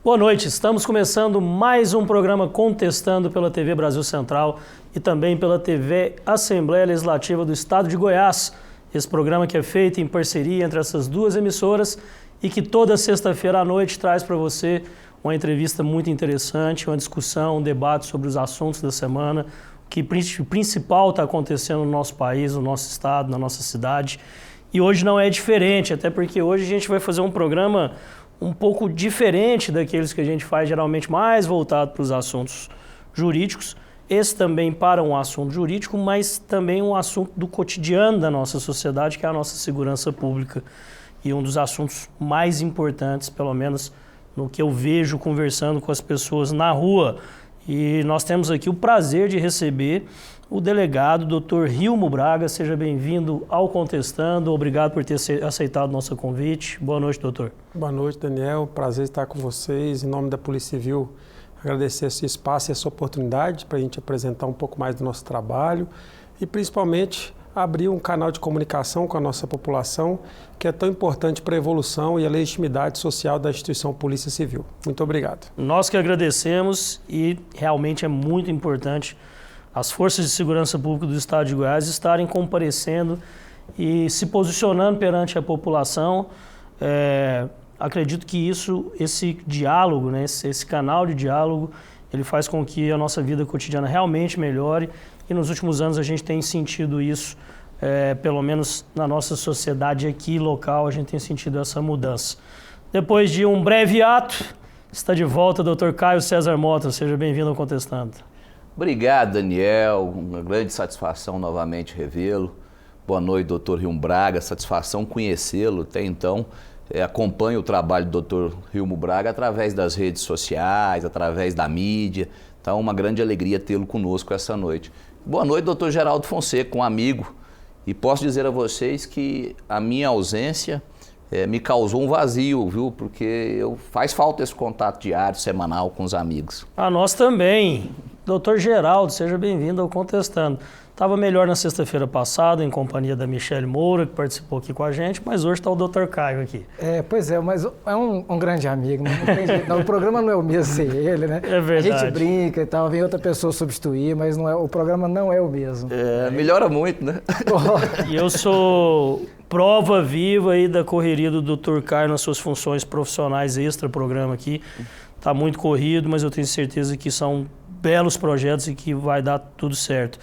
Boa noite, estamos começando mais um programa Contestando pela TV Brasil Central e também pela TV Assembleia Legislativa do Estado de Goiás. Esse programa que é feito em parceria entre essas duas emissoras e que toda sexta-feira à noite traz para você uma entrevista muito interessante, uma discussão, um debate sobre os assuntos da semana, o que principal está acontecendo no nosso país, no nosso estado, na nossa cidade. E hoje não é diferente, até porque hoje a gente vai fazer um programa um pouco diferente daqueles que a gente faz geralmente mais voltado para os assuntos jurídicos. Esse também para um assunto jurídico, mas também um assunto do cotidiano da nossa sociedade, que é a nossa segurança pública. E um dos assuntos mais importantes, pelo menos no que eu vejo conversando com as pessoas na rua. E nós temos aqui o prazer de receber o delegado, Dr. Rilmo Braga. Seja bem-vindo ao Contestando. Obrigado por ter aceitado o nosso convite. Boa noite, doutor. Boa noite, Daniel. Prazer estar com vocês. Em nome da Polícia Civil, agradecer esse espaço e essa oportunidade para a gente apresentar um pouco mais do nosso trabalho e, principalmente, abrir um canal de comunicação com a nossa população, que é tão importante para a evolução e a legitimidade social da instituição Polícia Civil. Muito obrigado. Nós que agradecemos e realmente é muito importante as forças de segurança pública do Estado de Goiás estarem comparecendo e se posicionando perante a população. Acredito que esse diálogo, né, esse canal de diálogo, ele faz com que a nossa vida cotidiana realmente melhore e nos últimos anos a gente tem sentido isso, pelo menos na nossa sociedade aqui local, a gente tem sentido essa mudança. Depois de um breve ato, está de volta o Dr. Caio César Mota. Seja bem-vindo ao Contestando. Obrigado, Daniel. Uma grande satisfação novamente revê-lo. Boa noite, doutor Rilmo Braga. Satisfação conhecê-lo. Até então, acompanho o trabalho do doutor Rilmo Braga através das redes sociais, através da mídia. Então, uma grande alegria tê-lo conosco essa noite. Boa noite, doutor Geraldo Fonseca, um amigo. E posso dizer a vocês que a minha ausência me causou um vazio, viu? Porque faz falta esse contato diário, semanal com os amigos. A nós também. Doutor Geraldo, seja bem-vindo ao Contestando. Estava melhor na sexta-feira passada, em companhia da Michele Moura, que participou aqui com a gente, mas hoje está o Dr. Caio aqui. Pois é, mas é um grande amigo. Não, o programa não é o mesmo sem ele, né? É verdade. A gente brinca e tal, vem outra pessoa substituir, mas o programa não é o mesmo. Melhora muito, né? E eu sou prova viva aí da correria do Dr. Caio nas suas funções profissionais extra-programa aqui. Está muito corrido, mas eu tenho certeza que são belos projetos e que vai dar tudo certo.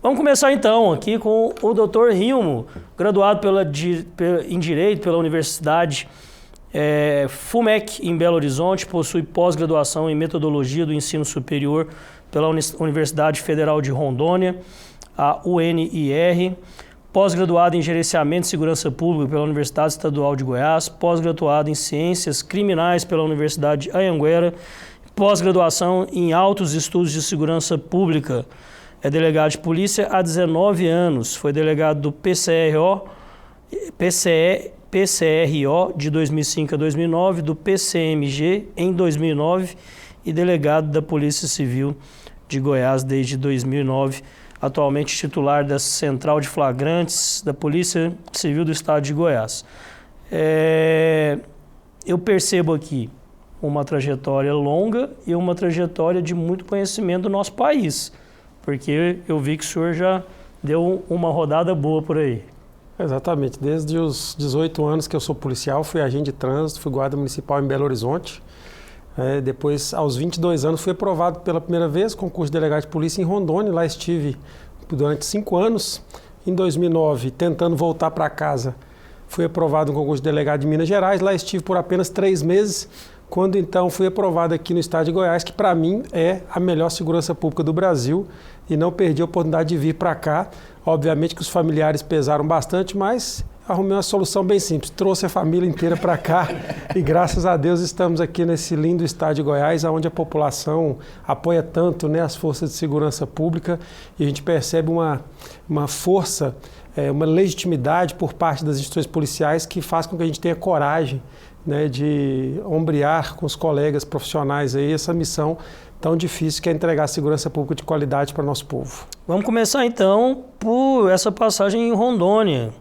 Vamos começar então aqui com o Dr. Rilmo, graduado em Direito pela Universidade FUMEC em Belo Horizonte, possui pós-graduação em Metodologia do Ensino Superior pela Universidade Federal de Rondônia, a UNIR, pós-graduado em Gerenciamento e Segurança Pública pela Universidade Estadual de Goiás, pós-graduado em Ciências Criminais pela Universidade Anhanguera, pós-graduação em Altos Estudos de Segurança Pública. É delegado de polícia há 19 anos. Foi delegado do PCRO de 2005 a 2009, do PCMG em 2009 e delegado da Polícia Civil de Goiás desde 2009. Atualmente titular da Central de Flagrantes da Polícia Civil do Estado de Goiás. Eu percebo aqui uma trajetória longa e uma trajetória de muito conhecimento do nosso país, porque eu vi que o senhor já deu uma rodada boa por aí. Exatamente. Desde os 18 anos que eu sou policial, fui agente de trânsito, fui guarda municipal em Belo Horizonte. Depois, aos 22 anos, fui aprovado pela primeira vez concurso de delegado de polícia em Rondônia. Lá estive durante 5 anos. Em 2009, tentando voltar para casa, fui aprovado no concurso de delegado de Minas Gerais. Lá estive por apenas 3 meses. Quando então fui aprovado aqui no estado de Goiás, que para mim é a melhor segurança pública do Brasil, e não perdi a oportunidade de vir para cá. Obviamente que os familiares pesaram bastante, mas arrumei uma solução bem simples. Trouxe a família inteira para cá e graças a Deus estamos aqui nesse lindo estado de Goiás, onde a população apoia tanto, né, as forças de segurança pública, e a gente percebe uma força, uma legitimidade por parte das instituições policiais que faz com que a gente tenha coragem, né, de ombrear com os colegas profissionais aí essa missão tão difícil que é entregar segurança pública de qualidade para o nosso povo. Vamos começar então por essa passagem em Rondônia.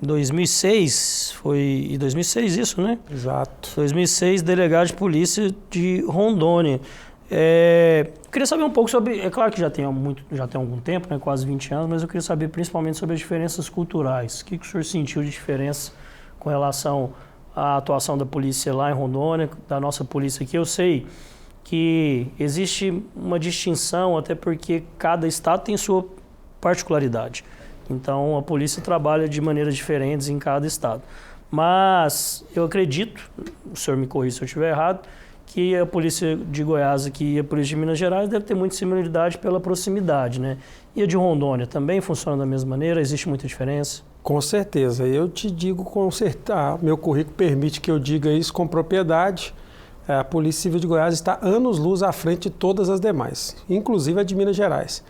2006, foi em 2006 isso, né? Exato. 2006, delegado de polícia de Rondônia. Queria saber um pouco sobre, é claro que já tem algum tempo, né, quase 20 anos, mas eu queria saber principalmente sobre as diferenças culturais. O que o senhor sentiu de diferença com relação à atuação da polícia lá em Rondônia, da nossa polícia aqui? Eu sei que existe uma distinção, até porque cada estado tem sua particularidade. Então, a polícia trabalha de maneiras diferentes em cada estado. Mas eu acredito, o senhor me corrija se eu estiver errado, que a polícia de Goiás aqui e a polícia de Minas Gerais deve ter muita similaridade pela proximidade, né? E a de Rondônia também funciona da mesma maneira? Existe muita diferença? Com certeza. Eu te digo com certeza, meu currículo permite que eu diga isso com propriedade. A Polícia Civil de Goiás está anos-luz à frente de todas as demais, inclusive a de Minas Gerais.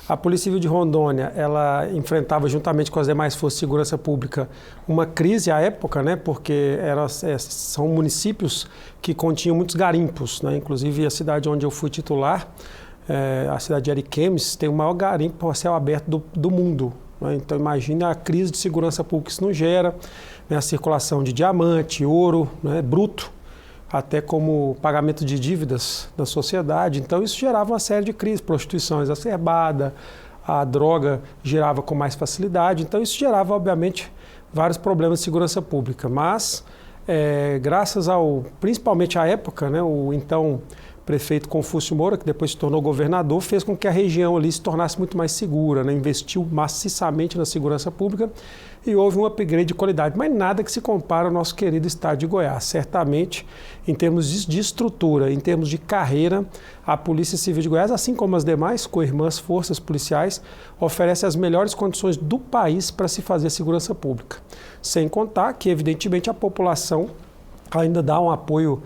A Polícia Civil de Rondônia, ela enfrentava, juntamente com as demais forças de segurança pública, uma crise à época, né, porque são municípios que continham muitos garimpos, né, inclusive a cidade onde eu fui titular, a cidade de Ariquemes, tem o maior garimpo a céu aberto do mundo. Né, então imagine a crise de segurança pública que isso não gera, né, a circulação de diamante, ouro, né, bruto, até como pagamento de dívidas na sociedade. Então isso gerava uma série de crises, prostituição exacerbada, a droga girava com mais facilidade, então isso gerava, obviamente, vários problemas de segurança pública. Mas, graças principalmente à época, né, o então prefeito Confúcio Moura, que depois se tornou governador, fez com que a região ali se tornasse muito mais segura, né, investiu maciçamente na segurança pública e houve um upgrade de qualidade, mas nada que se compara ao nosso querido estado de Goiás. Certamente, em termos de estrutura, em termos de carreira, a Polícia Civil de Goiás, assim como as demais co-irmãs forças policiais, oferece as melhores condições do país para se fazer segurança pública. Sem contar que, evidentemente, a população ainda dá um apoio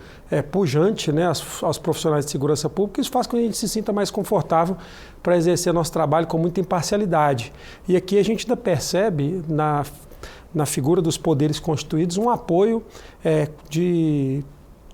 pujante, né, aos profissionais de segurança pública. Isso faz com que a gente se sinta mais confortável para exercer nosso trabalho com muita imparcialidade. E aqui a gente ainda percebe na figura dos poderes constituídos um apoio de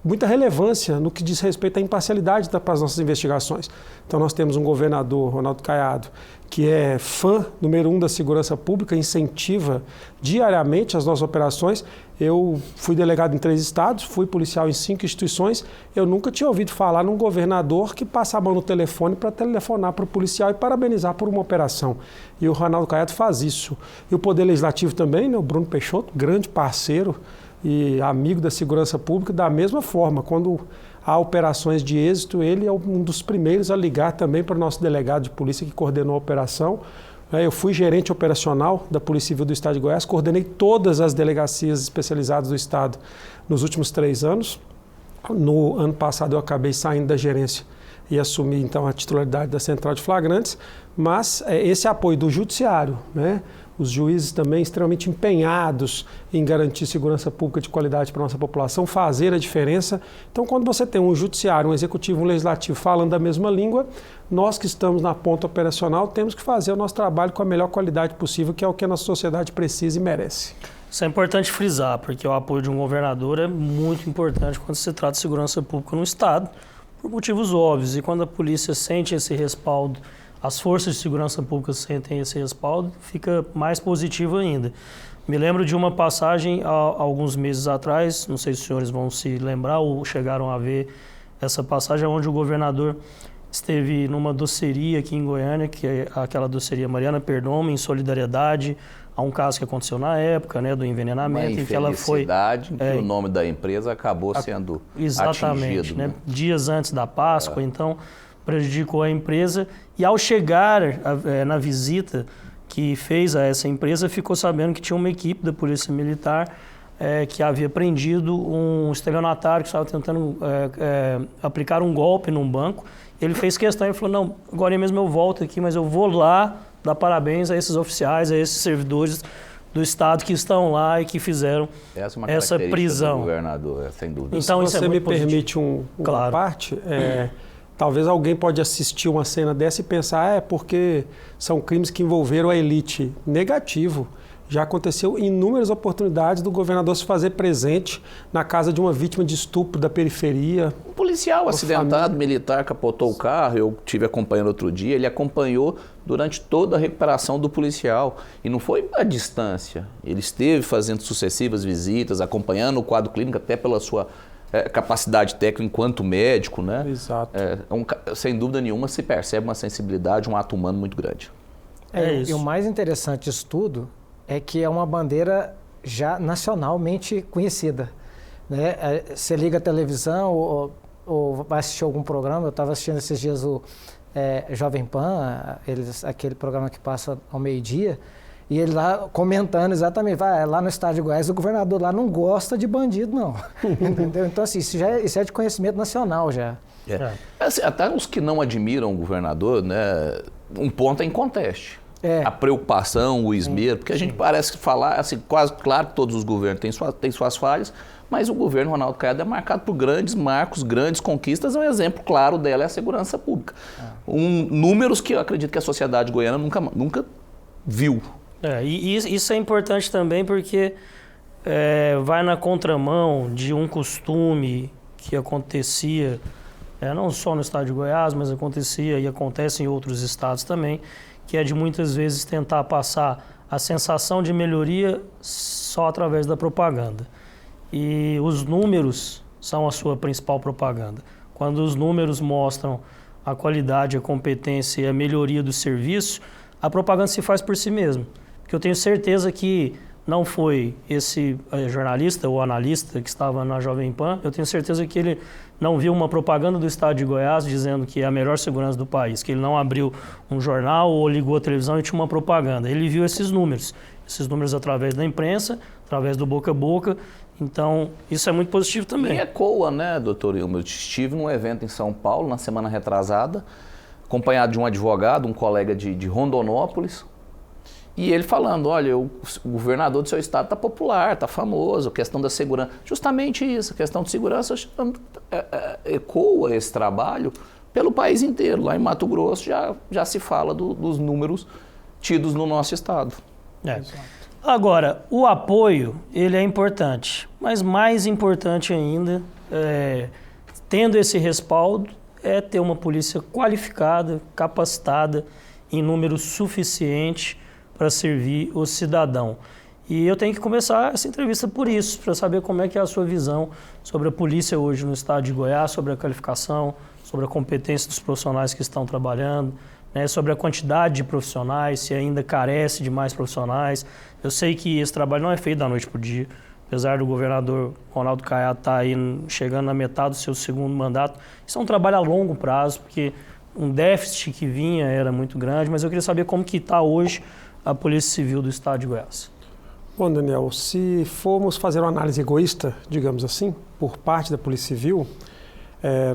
muita relevância no que diz respeito à imparcialidade para as nossas investigações. Então nós temos um governador, Ronaldo Caiado, que é fã número 1 da segurança pública, incentiva diariamente as nossas operações. Eu fui delegado em 3 estados, fui policial em 5 instituições. Eu nunca tinha ouvido falar num governador que passa a mão no telefone para telefonar para o policial e parabenizar por uma operação. E o Ronaldo Caiado faz isso. E o Poder Legislativo também, né, o Bruno Peixoto, grande parceiro e amigo da segurança pública, da mesma forma. Quando há operações de êxito, ele é um dos primeiros a ligar também para o nosso delegado de polícia que coordenou a operação. Eu fui gerente operacional da Polícia Civil do Estado de Goiás, coordenei todas as delegacias especializadas do Estado nos últimos 3 anos. No ano passado eu acabei saindo da gerência e assumi então a titularidade da Central de Flagrantes, mas esse apoio do Judiciário, né? Os juízes também extremamente empenhados em garantir segurança pública de qualidade para a nossa população, fazer a diferença. Então, quando você tem um judiciário, um executivo, um legislativo falando da mesma língua, nós que estamos na ponta operacional temos que fazer o nosso trabalho com a melhor qualidade possível, que é o que a nossa sociedade precisa e merece. Isso é importante frisar, porque o apoio de um governador é muito importante quando se trata de segurança pública no Estado, por motivos óbvios. E quando a polícia sente esse respaldo, as forças de segurança pública sentem esse respaldo, fica mais positivo ainda. Me lembro de uma passagem há alguns meses atrás, não sei se os senhores vão se lembrar ou chegaram a ver essa passagem, onde o governador esteve numa doceria aqui em Goiânia, que é aquela doceria Mariana Perdomo, em solidariedade a um caso que aconteceu na época, né, do envenenamento, em que ela foi... em que o nome da empresa acabou sendo atingido, né? Dias antes da Páscoa, então prejudicou a empresa. E ao chegar na visita que fez a essa empresa, ficou sabendo que tinha uma equipe da Polícia Militar que havia prendido um estelionatário que estava tentando aplicar um golpe num banco. Ele fez questão e falou, não, agora mesmo eu volto aqui, mas eu vou lá dar parabéns a esses oficiais, a esses servidores do Estado que estão lá e que fizeram essa prisão. Do governador, sem dúvida. Então, se você me permite uma parte, talvez alguém pode assistir uma cena dessa e pensar, porque são crimes que envolveram a elite. Negativo. já aconteceu inúmeras oportunidades do governador se fazer presente na casa de uma vítima de estupro da periferia. Um policial acidentado, militar, capotou o carro, eu tive acompanhando outro dia, ele acompanhou durante toda a recuperação do policial. E não foi à distância, ele esteve fazendo sucessivas visitas, acompanhando o quadro clínico, até pela sua capacidade técnica enquanto médico, né? Exato. Sem dúvida nenhuma se percebe uma sensibilidade, um ato humano muito grande. E o mais interessante disso tudo é que é uma bandeira já nacionalmente conhecida, né? Você liga a televisão ou vai assistir algum programa, eu estava assistindo esses dias o Jovem Pan, aquele programa que passa ao meio-dia, e ele lá comentando exatamente, lá no estado de Goiás, o governador lá não gosta de bandido, não. Entendeu? Então, assim, isso é de conhecimento nacional já. Assim, até os que não admiram o governador, né, um ponto é inconteste. A preocupação, o esmero, porque a gente parece falar, assim, quase claro que todos os governos têm suas falhas, mas o governo Ronaldo Caiado é marcado por grandes marcos, grandes conquistas. Um exemplo claro dela é a segurança pública. Números que eu acredito que a sociedade goiana nunca viu. E isso é importante também porque vai na contramão de um costume que acontecia, não só no estado de Goiás, mas acontecia e acontece em outros estados também, que é de muitas vezes tentar passar a sensação de melhoria só através da propaganda. E os números são a sua principal propaganda. Quando os números mostram a qualidade, a competência e a melhoria do serviço, a propaganda se faz por si mesma. Porque eu tenho certeza que não foi esse jornalista ou analista que estava na Jovem Pan, eu tenho certeza que ele não viu uma propaganda do estado de Goiás dizendo que é a melhor segurança do país, que ele não abriu um jornal ou ligou a televisão e tinha uma propaganda. Ele viu esses números através da imprensa, através do boca a boca. Então, isso é muito positivo também. E ecoa, né, doutor Hilmer? Eu estive num evento em São Paulo, na semana retrasada, acompanhado de um advogado, um colega de Rondonópolis, e ele falando, olha, o governador do seu estado está popular, está famoso, a questão da segurança. Justamente isso, a questão de segurança ecoa esse trabalho pelo país inteiro. Lá em Mato Grosso já se fala dos números tidos no nosso estado. Agora, o apoio, ele é importante, mas mais importante ainda, tendo esse respaldo, é ter uma polícia qualificada, capacitada, em número suficiente para servir o cidadão. E eu tenho que começar essa entrevista por isso, para saber como é que é a sua visão sobre a polícia hoje no estado de Goiás, sobre a qualificação, sobre a competência dos profissionais que estão trabalhando, né, sobre a quantidade de profissionais, se ainda carece de mais profissionais. Eu sei que esse trabalho não é feito da noite para o dia, apesar do governador Ronaldo Caiado estar aí chegando na metade do seu segundo mandato. Isso é um trabalho a longo prazo, porque um déficit que vinha era muito grande, mas eu queria saber como que está hoje a Polícia Civil do estado de Goiás. Bom, Daniel, se formos fazer uma análise egoísta, digamos assim, por parte da Polícia Civil,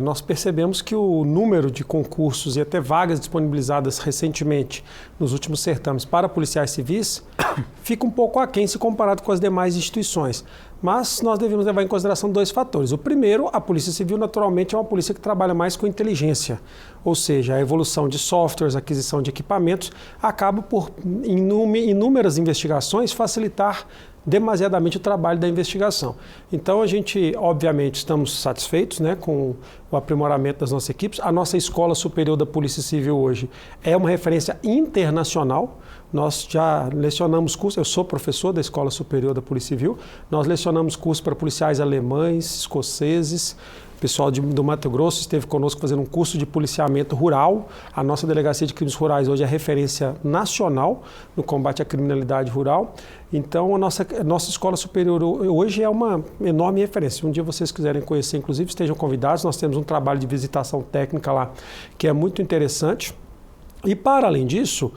nós percebemos que o número de concursos e até vagas disponibilizadas recentemente nos últimos certames para policiais civis fica um pouco aquém se comparado com as demais instituições. Mas nós devemos levar em consideração dois fatores. O primeiro, a Polícia Civil naturalmente é uma polícia que trabalha mais com inteligência, ou seja, a evolução de softwares, aquisição de equipamentos, acaba por, em inúmeras investigações, facilitar demasiadamente o trabalho da investigação. Então a gente, obviamente, estamos satisfeitos, né, com o aprimoramento das nossas equipes. A nossa Escola Superior da Polícia Civil hoje é uma referência internacional. Nós já lecionamos cursos, eu sou professor da Escola Superior da Polícia Civil, nós lecionamos cursos para policiais alemães, escoceses, o pessoal do Mato Grosso esteve conosco fazendo um curso de policiamento rural. A nossa Delegacia de Crimes Rurais hoje é referência nacional no combate à criminalidade rural. Então, a nossa Escola Superior hoje é uma enorme referência. Se um dia vocês quiserem conhecer, inclusive, estejam convidados. Nós temos um trabalho de visitação técnica lá que é muito interessante. E, para além disso,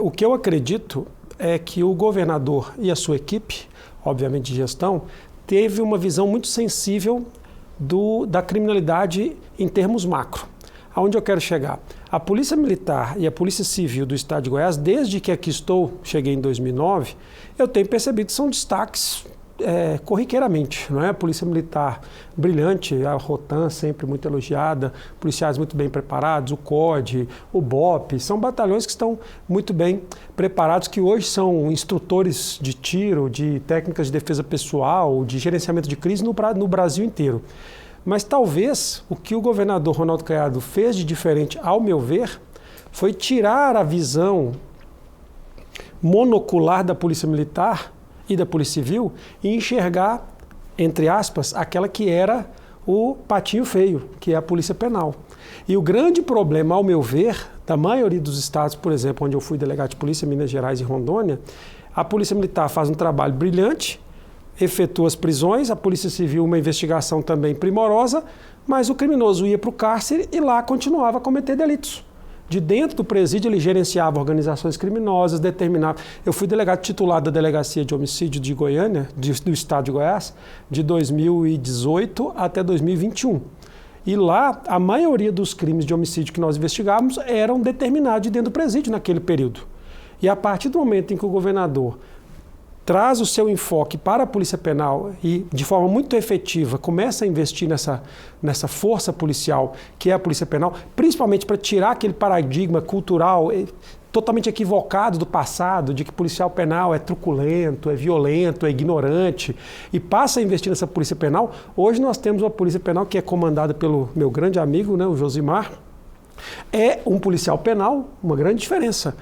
o que eu acredito é que o governador e a sua equipe, obviamente de gestão, teve uma visão muito sensível da criminalidade em termos macro. Aonde eu quero chegar? A Polícia Militar e a Polícia Civil do Estado de Goiás, desde que aqui cheguei em 2009, eu tenho percebido que são destaques corriqueiramente, não é? A Polícia Militar brilhante, a Rotan sempre muito elogiada, policiais muito bem preparados, o COD, o BOP, são batalhões que estão muito bem preparados, que hoje são instrutores de tiro, de técnicas de defesa pessoal, de gerenciamento de crise no Brasil inteiro. Mas talvez o que o governador Ronaldo Caiado fez de diferente, ao meu ver, foi tirar a visão monocular da Polícia Militar e da Polícia Civil e enxergar, entre aspas, aquela que era o patinho feio, que é a Polícia Penal. E o grande problema, ao meu ver, da maioria dos estados, por exemplo, onde eu fui delegado de polícia, Minas Gerais e Rondônia, a Polícia Militar faz um trabalho brilhante, efetua as prisões, a Polícia Civil uma investigação também primorosa, mas o criminoso ia para o cárcere e lá continuava a cometer delitos. De dentro do presídio, ele gerenciava organizações criminosas, determinava... Eu fui delegado titular da Delegacia de Homicídio de Goiânia, do Estado de Goiás, de 2018 até 2021. E lá, a maioria dos crimes de homicídio que nós investigávamos eram determinados de dentro do presídio naquele período. E a partir do momento em que o governador traz o seu enfoque para a Polícia Penal e, de forma muito efetiva, começa a investir nessa força policial que é a Polícia Penal, principalmente para tirar aquele paradigma cultural totalmente equivocado do passado, de que policial penal é truculento, é violento, é ignorante, e passa a investir nessa Polícia Penal. Hoje nós temos uma Polícia Penal que é comandada pelo meu grande amigo, né, o Josimar. É um policial penal, uma grande diferença.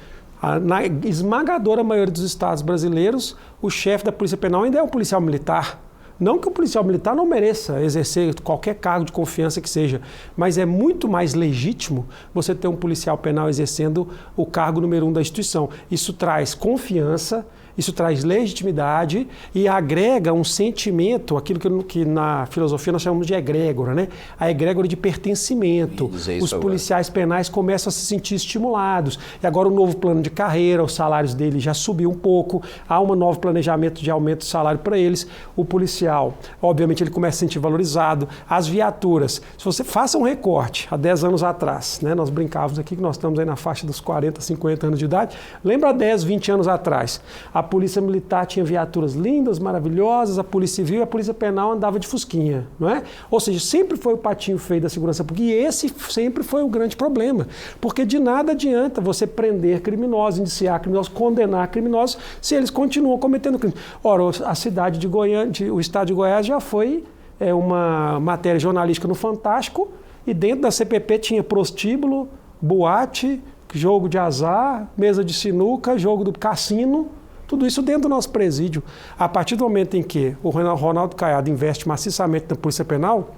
Na esmagadora maioria dos estados brasileiros, o chefe da Polícia Penal ainda é um policial militar. Não que o policial militar não mereça exercer qualquer cargo de confiança que seja, mas é muito mais legítimo você ter um policial penal exercendo o cargo número 1 da instituição. Isso traz confiança, isso traz legitimidade e agrega um sentimento, aquilo que na filosofia nós chamamos de egrégora, né? A egrégora de pertencimento. Os policiais penais começam a se sentir estimulados. E agora o novo plano de carreira, os salários deles já subiu um pouco, há um novo planejamento de aumento de salário para eles. O policial, obviamente, ele começa a se sentir valorizado. As viaturas, se você faça um recorte há 10 anos atrás, né? Nós brincávamos aqui que nós estamos aí na faixa dos 40, 50 anos de idade. Lembra 10, 20 anos atrás? A Polícia Militar tinha viaturas lindas, maravilhosas, a Polícia Civil e a Polícia Penal andava de fusquinha, não é? Ou seja, sempre foi o patinho feio da segurança pública e esse sempre foi o grande problema, porque de nada adianta você prender criminosos, indiciar criminosos, condenar criminosos, se eles continuam cometendo crime. Ora, a cidade de Goiânia, o estado de Goiás já foi uma matéria jornalística no Fantástico e dentro da CPP tinha prostíbulo, boate, jogo de azar, mesa de sinuca, jogo do cassino. Tudo isso dentro do nosso presídio. A partir do momento em que o Ronaldo Caiado investe maciçamente na Polícia Penal,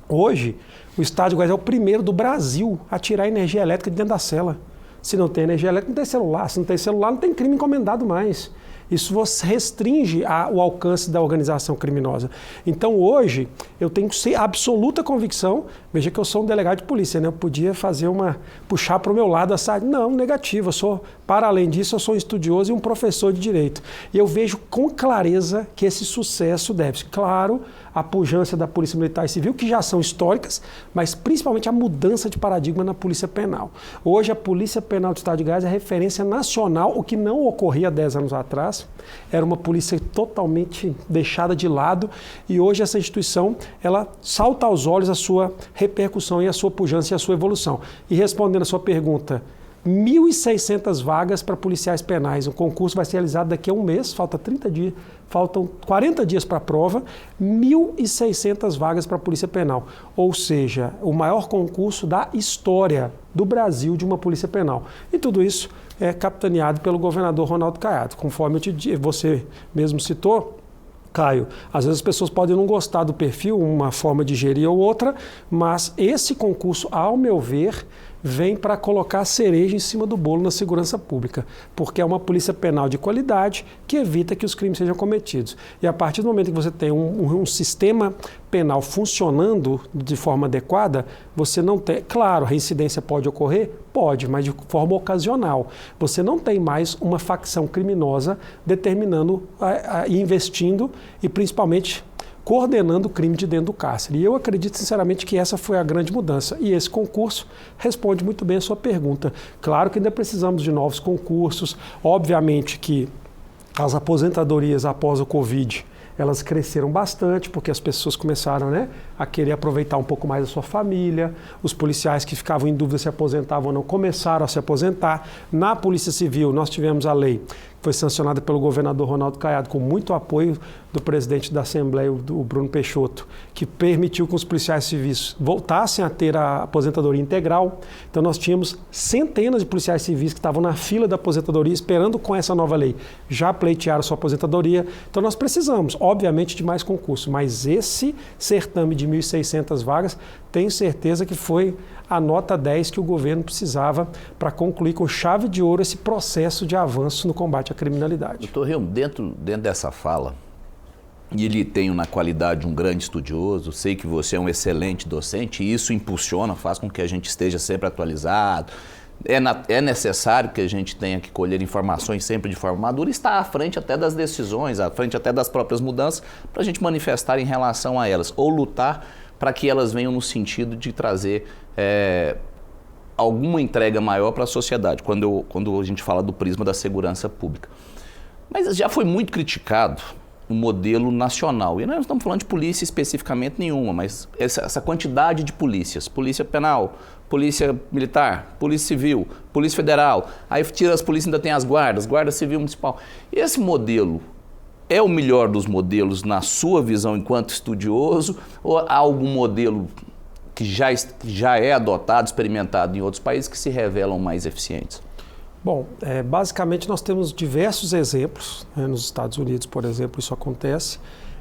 hoje o Estado de Goiás é o primeiro do Brasil a tirar energia elétrica de dentro da cela. Se não tem energia elétrica, não tem celular. Se não tem celular, não tem crime encomendado mais. Isso restringe o alcance da organização criminosa. Então hoje eu tenho absoluta convicção, veja que eu sou um delegado de polícia, né? Eu podia puxar para o meu lado a saída. Não, negativo, para além disso, eu sou um estudioso e um professor de direito. E eu vejo com clareza que esse sucesso deve-se, claro, à pujança da Polícia Militar e Civil, que já são históricas, mas principalmente a mudança de paradigma na Polícia Penal. Hoje a Polícia Penal do Estado de Goiás é referência nacional, o que não ocorria 10 anos atrás. Era uma polícia totalmente deixada de lado e hoje essa instituição, ela salta aos olhos a sua repercussão e a sua pujança e a sua evolução. E respondendo a sua pergunta, 1.600 vagas para policiais penais. O concurso vai ser realizado daqui a um mês, faltam 40 dias para a prova, 1.600 vagas para a Polícia Penal. Ou seja, o maior concurso da história do Brasil de uma Polícia Penal. E tudo isso é capitaneado pelo governador Ronaldo Caiado. Conforme você mesmo citou, Caio, às vezes as pessoas podem não gostar do perfil, uma forma de gerir ou outra, mas esse concurso, ao meu ver, vem para colocar a cereja em cima do bolo na segurança pública, porque é uma polícia penal de qualidade que evita que os crimes sejam cometidos. E a partir do momento que você tem um sistema penal funcionando de forma adequada, você não tem... Claro, a reincidência pode ocorrer? Pode, mas de forma ocasional. Você não tem mais uma facção criminosa determinando, investindo e principalmente coordenando o crime de dentro do cárcere. E eu acredito sinceramente que essa foi a grande mudança. E esse concurso responde muito bem a sua pergunta. Claro que ainda precisamos de novos concursos. Obviamente que as aposentadorias após o Covid, elas cresceram bastante, porque as pessoas começaram, né, a querer aproveitar um pouco mais a sua família, os policiais que ficavam em dúvida se aposentavam ou não começaram a se aposentar. Na Polícia Civil, nós tivemos a lei que foi sancionada pelo governador Ronaldo Caiado, com muito apoio do presidente da Assembleia, o Bruno Peixoto, que permitiu que os policiais civis voltassem a ter a aposentadoria integral. Então nós tínhamos centenas de policiais civis que estavam na fila da aposentadoria, esperando com essa nova lei já pleitear a sua aposentadoria. Então nós precisamos, obviamente, de mais concursos, mas esse certame de 1.600 vagas, tenho certeza que foi a nota 10 que o governo precisava para concluir com chave de ouro esse processo de avanço no combate à criminalidade. Doutor Rilmo, dentro dessa fala, e lhe tenho na qualidade de um grande estudioso, sei que você é um excelente docente e isso impulsiona, faz com que a gente esteja sempre atualizado. É necessário que a gente tenha que colher informações sempre de forma madura e estar à frente até das decisões, à frente até das próprias mudanças, para a gente manifestar em relação a elas, ou lutar para que elas venham no sentido de trazer alguma entrega maior para a sociedade, quando a gente fala do prisma da segurança pública. Mas já foi muito criticado o modelo nacional, e nós não estamos falando de polícia especificamente nenhuma, mas essa quantidade de polícias, polícia penal, polícia militar, polícia civil, polícia federal, aí tira as polícias, ainda tem as guardas, guarda civil municipal. Esse modelo é o melhor dos modelos na sua visão enquanto estudioso, ou há algum modelo que já é adotado, experimentado em outros países que se revelam mais eficientes? Bom, basicamente nós temos diversos exemplos, né? Nos Estados Unidos, por exemplo, isso acontece,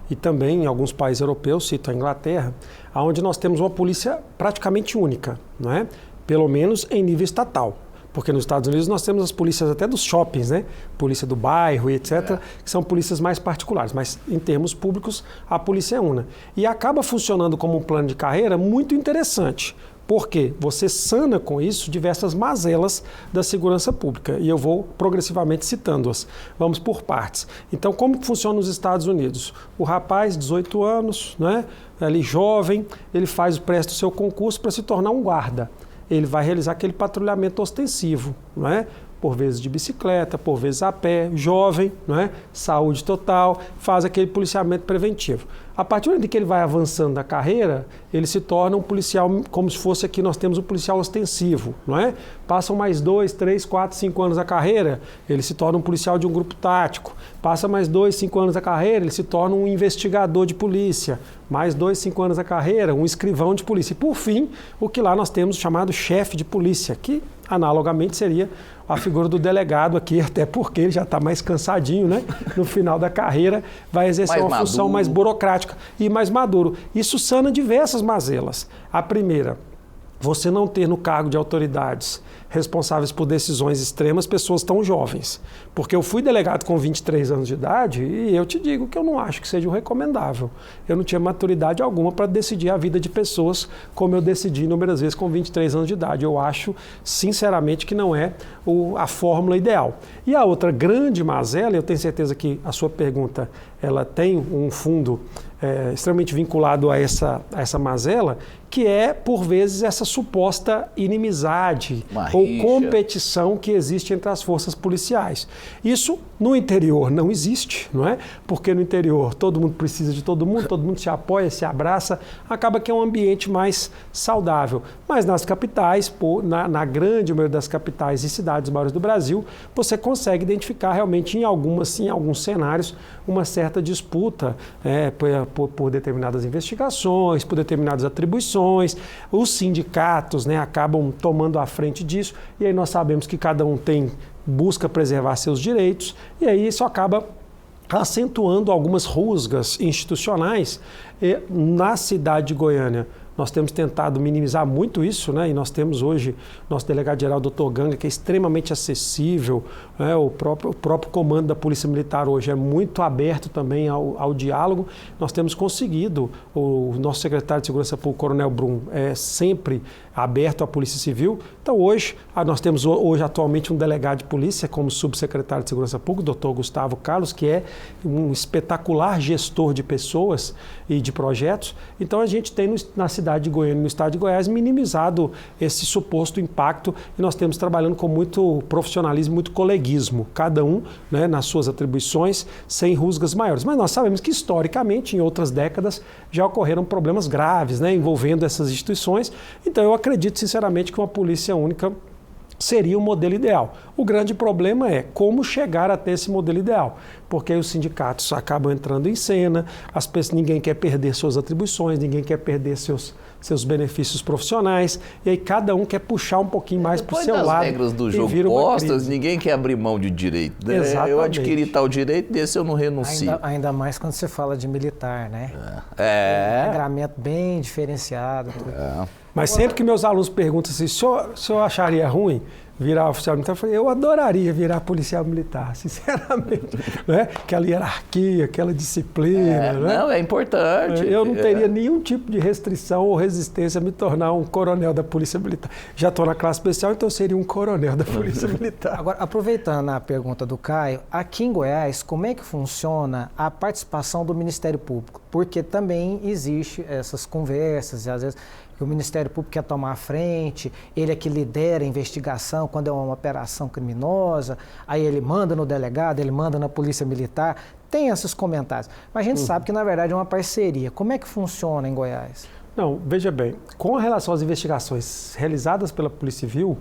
e também em alguns países europeus, cito a Inglaterra, onde nós temos uma polícia praticamente única, não é? Pelo menos em nível estatal. Porque nos Estados Unidos nós temos as polícias até dos shoppings, né? Polícia do bairro e etc., que são polícias mais particulares. Mas em termos públicos, a polícia é una. E acaba funcionando como um plano de carreira muito interessante. Porque você sana com isso diversas mazelas da segurança pública. E eu vou progressivamente citando-as. Vamos por partes. Então, como funciona nos Estados Unidos? O rapaz, 18 anos, né? Ali jovem, ele presta o seu concurso para se tornar um guarda. Ele vai realizar aquele patrulhamento ostensivo, não é? Por vezes de bicicleta, por vezes a pé, jovem, não é? Saúde total, faz aquele policiamento preventivo. A partir do momento que ele vai avançando na carreira, ele se torna um policial, como se fosse aqui nós temos um policial ostensivo, não é? Passam mais 2, 3, 4, 5 anos da carreira, ele se torna um policial de um grupo tático. Passa mais 2, 5 anos da carreira, ele se torna um investigador de polícia. Mais 2, 5 anos da carreira, um escrivão de polícia. E por fim, o que lá nós temos chamado chefe de polícia, que analogamente seria a figura do delegado aqui, até porque ele já está mais cansadinho, né? No final da carreira, vai exercer uma função mais burocrática e mais maduro. Isso sana diversas mazelas. A primeira, você não ter no cargo de autoridades responsáveis por decisões extremas pessoas tão jovens. Porque eu fui delegado com 23 anos de idade e eu te digo que eu não acho que seja o recomendável. Eu não tinha maturidade alguma para decidir a vida de pessoas como eu decidi inúmeras vezes com 23 anos de idade. Eu acho, sinceramente, que não é a fórmula ideal. E a outra grande mazela, eu tenho certeza que a sua pergunta ela tem um fundo extremamente vinculado a essa mazela, que é, por vezes, essa suposta inimizade ou competição que existe entre as forças policiais. Isso, no interior, não existe, não é? Porque no interior todo mundo precisa de todo mundo se apoia, se abraça, acaba que é um ambiente mais saudável. Mas nas capitais, na grande maioria das capitais e cidades maiores do Brasil, você consegue identificar realmente em alguns cenários uma certa disputa por determinadas investigações, por determinadas atribuições. Os sindicatos, né, acabam tomando a frente disso, e aí nós sabemos que cada um busca preservar seus direitos, e aí isso acaba acentuando algumas rusgas institucionais. Na cidade de Goiânia, nós temos tentado minimizar muito isso, né? E nós temos hoje nosso delegado-geral, Dr. Ganga, que é extremamente acessível, né? O próprio comando da Polícia Militar hoje é muito aberto também ao diálogo. Nós temos conseguido, o nosso secretário de Segurança Pública, Coronel Brum, é sempre aberto à Polícia Civil. Então hoje, nós temos atualmente um delegado de polícia como subsecretário de Segurança Pública, Dr. Gustavo Carlos, que é um espetacular gestor de pessoas e de projetos. Então a gente tem na cidade cidade de Goiânia e no estado de Goiás, minimizado esse suposto impacto, e nós temos trabalhando com muito profissionalismo, muito coleguismo, cada um, né, nas suas atribuições, sem rusgas maiores. Mas nós sabemos que historicamente, em outras décadas, já ocorreram problemas graves, né, envolvendo essas instituições. Então eu acredito sinceramente que uma polícia única seria o modelo ideal. O grande problema é como chegar até esse modelo ideal, porque aí os sindicatos acabam entrando em cena, ninguém quer perder suas atribuições, ninguém quer perder seus benefícios profissionais, e aí cada um quer puxar um pouquinho mais para o seu lado. As regras do jogo postas, ninguém quer abrir mão de direito. Né? Exatamente. Eu adquiri tal direito, desse eu não renuncio. Ainda mais quando você fala de militar, né? É. Um regramento bem diferenciado. Tudo. Mas sempre que meus alunos perguntam assim, o senhor acharia ruim virar oficial militar? Eu falei, eu adoraria virar policial militar, sinceramente. Né? Aquela hierarquia, aquela disciplina. Né? Não, é importante. Eu não teria nenhum tipo de restrição ou resistência a me tornar um coronel da Polícia Militar. Já estou na classe especial, então eu seria um coronel da Polícia Militar. Agora, aproveitando a pergunta do Caio, aqui em Goiás, como é que funciona a participação do Ministério Público? Porque também existe essas conversas, e às vezes o Ministério Público quer tomar a frente, ele é que lidera a investigação quando é uma operação criminosa, aí ele manda no delegado, ele manda na Polícia Militar, tem esses comentários. Mas a gente sabe que, na verdade, é uma parceria. Como é que funciona em Goiás? Não, veja bem, com relação às investigações realizadas pela Polícia Civil,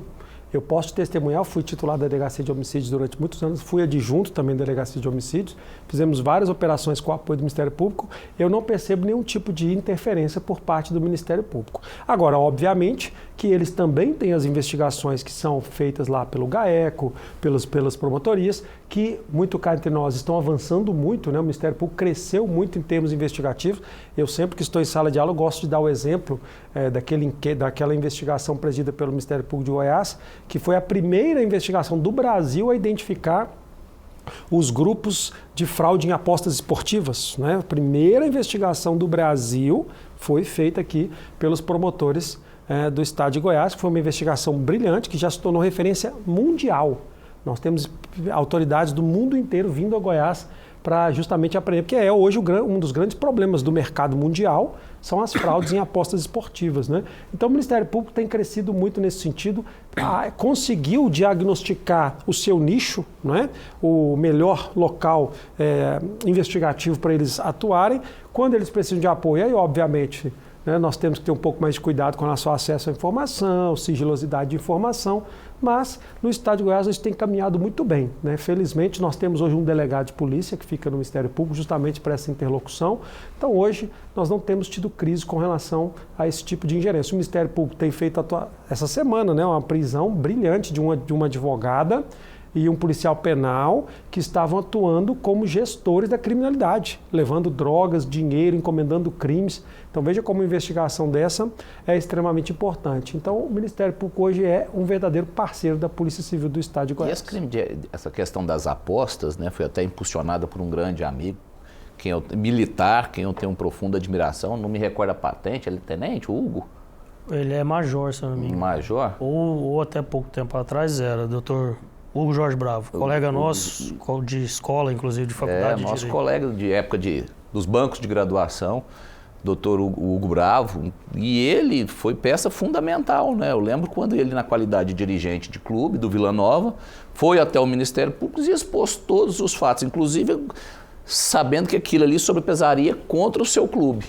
eu posso te testemunhar, eu fui titular da Delegacia de Homicídios durante muitos anos, fui adjunto também da Delegacia de Homicídios, fizemos várias operações com o apoio do Ministério Público, eu não percebo nenhum tipo de interferência por parte do Ministério Público. Agora, obviamente, que eles também têm as investigações que são feitas lá pelo GAECO, pelas promotorias, que, muito cá entre nós, estão avançando muito, né? O Ministério Público cresceu muito em termos investigativos. Eu sempre que estou em sala de aula, gosto de dar o exemplo daquela investigação presidida pelo Ministério Público de Goiás, que foi a primeira investigação do Brasil a identificar os grupos de fraude em apostas esportivas. Né? A primeira investigação do Brasil foi feita aqui pelos promotores do estado de Goiás, que foi uma investigação brilhante, que já se tornou referência mundial. Nós temos autoridades do mundo inteiro vindo a Goiás para justamente aprender, porque hoje um dos grandes problemas do mercado mundial são as fraudes em apostas esportivas. Né? Então o Ministério Público tem crescido muito nesse sentido, conseguiu diagnosticar o seu nicho, né? O melhor local investigativo para eles atuarem, quando eles precisam de apoio, aí obviamente, né, nós temos que ter um pouco mais de cuidado com o nosso acesso à informação, sigilosidade de informação, mas no estado de Goiás a gente tem caminhado muito bem. Né? Felizmente nós temos hoje um delegado de polícia que fica no Ministério Público justamente para essa interlocução. Então hoje nós não temos tido crise com relação a esse tipo de ingerência. O Ministério Público tem feito essa semana, né, uma prisão brilhante de uma advogada e um policial penal que estavam atuando como gestores da criminalidade, levando drogas, dinheiro, encomendando crimes. Então veja como uma investigação dessa é extremamente importante. Então o Ministério Público hoje é um verdadeiro parceiro da Polícia Civil do Estado de Goiás. E essa questão das apostas, né, foi até impulsionada por um grande amigo, militar, quem eu tenho uma profunda admiração, não me recordo a patente, ele é tenente, o Hugo? Ele é major, se não me engano. Major? Ou até pouco tempo atrás era, doutor Hugo Jorge Bravo, colega nosso de escola, inclusive de faculdade de nosso Direito. Colega de época dos bancos de graduação, doutor Hugo Bravo, e ele foi peça fundamental, né? Eu lembro quando ele, na qualidade de dirigente de clube do Vila Nova, foi até o Ministério Público e expôs todos os fatos, inclusive sabendo que aquilo ali sobrepesaria contra o seu clube.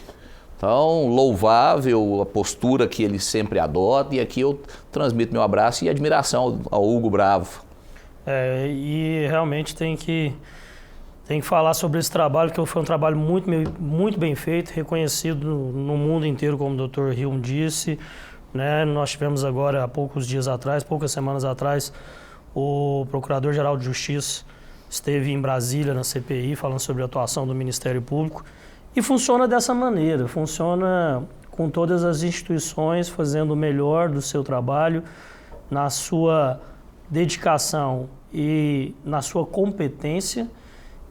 Então, louvável a postura que ele sempre adota, e aqui eu transmito meu abraço e admiração ao Hugo Bravo. E realmente tem que falar sobre esse trabalho, que foi um trabalho muito bem feito, reconhecido no mundo inteiro, como o Dr. Hilmo disse. Né? Nós tivemos agora, há poucas semanas atrás, o Procurador-Geral de Justiça esteve em Brasília, na CPI, falando sobre a atuação do Ministério Público. E funciona dessa maneira, funciona com todas as instituições fazendo o melhor do seu trabalho, na sua dedicação e na sua competência,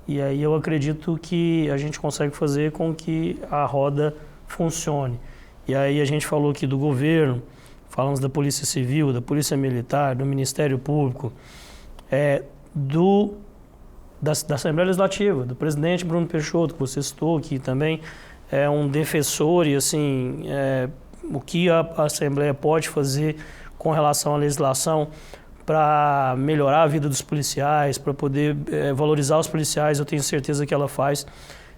e aí eu acredito que a gente consegue fazer com que a roda funcione. E aí a gente falou aqui do governo, falamos da Polícia Civil, da Polícia Militar, do Ministério Público, da Assembleia Legislativa, do presidente Bruno Peixoto, que você citou, que também é um defensor e assim, o que a Assembleia pode fazer com relação à legislação para melhorar a vida dos policiais, para poder valorizar os policiais, eu tenho certeza que ela faz.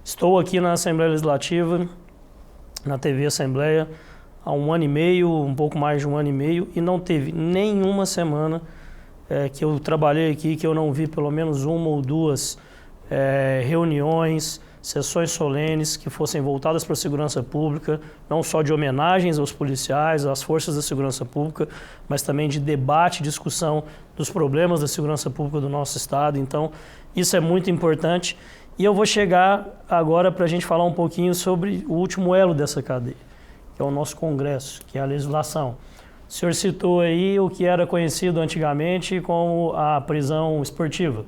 Estou aqui na Assembleia Legislativa, na TV Assembleia, há 1 ano e meio, um pouco mais de 1 ano e meio, e não teve nenhuma semana que eu trabalhei aqui que eu não vi pelo menos 1 ou 2 reuniões, sessões solenes que fossem voltadas para a segurança pública, não só de homenagens aos policiais, às forças da segurança pública, mas também de debate, discussão dos problemas da segurança pública do nosso estado. Então, isso é muito importante. E eu vou chegar agora para a gente falar um pouquinho sobre o último elo dessa cadeia, que é o nosso Congresso, que é a legislação. O senhor citou aí o que era conhecido antigamente como a prisão esportiva,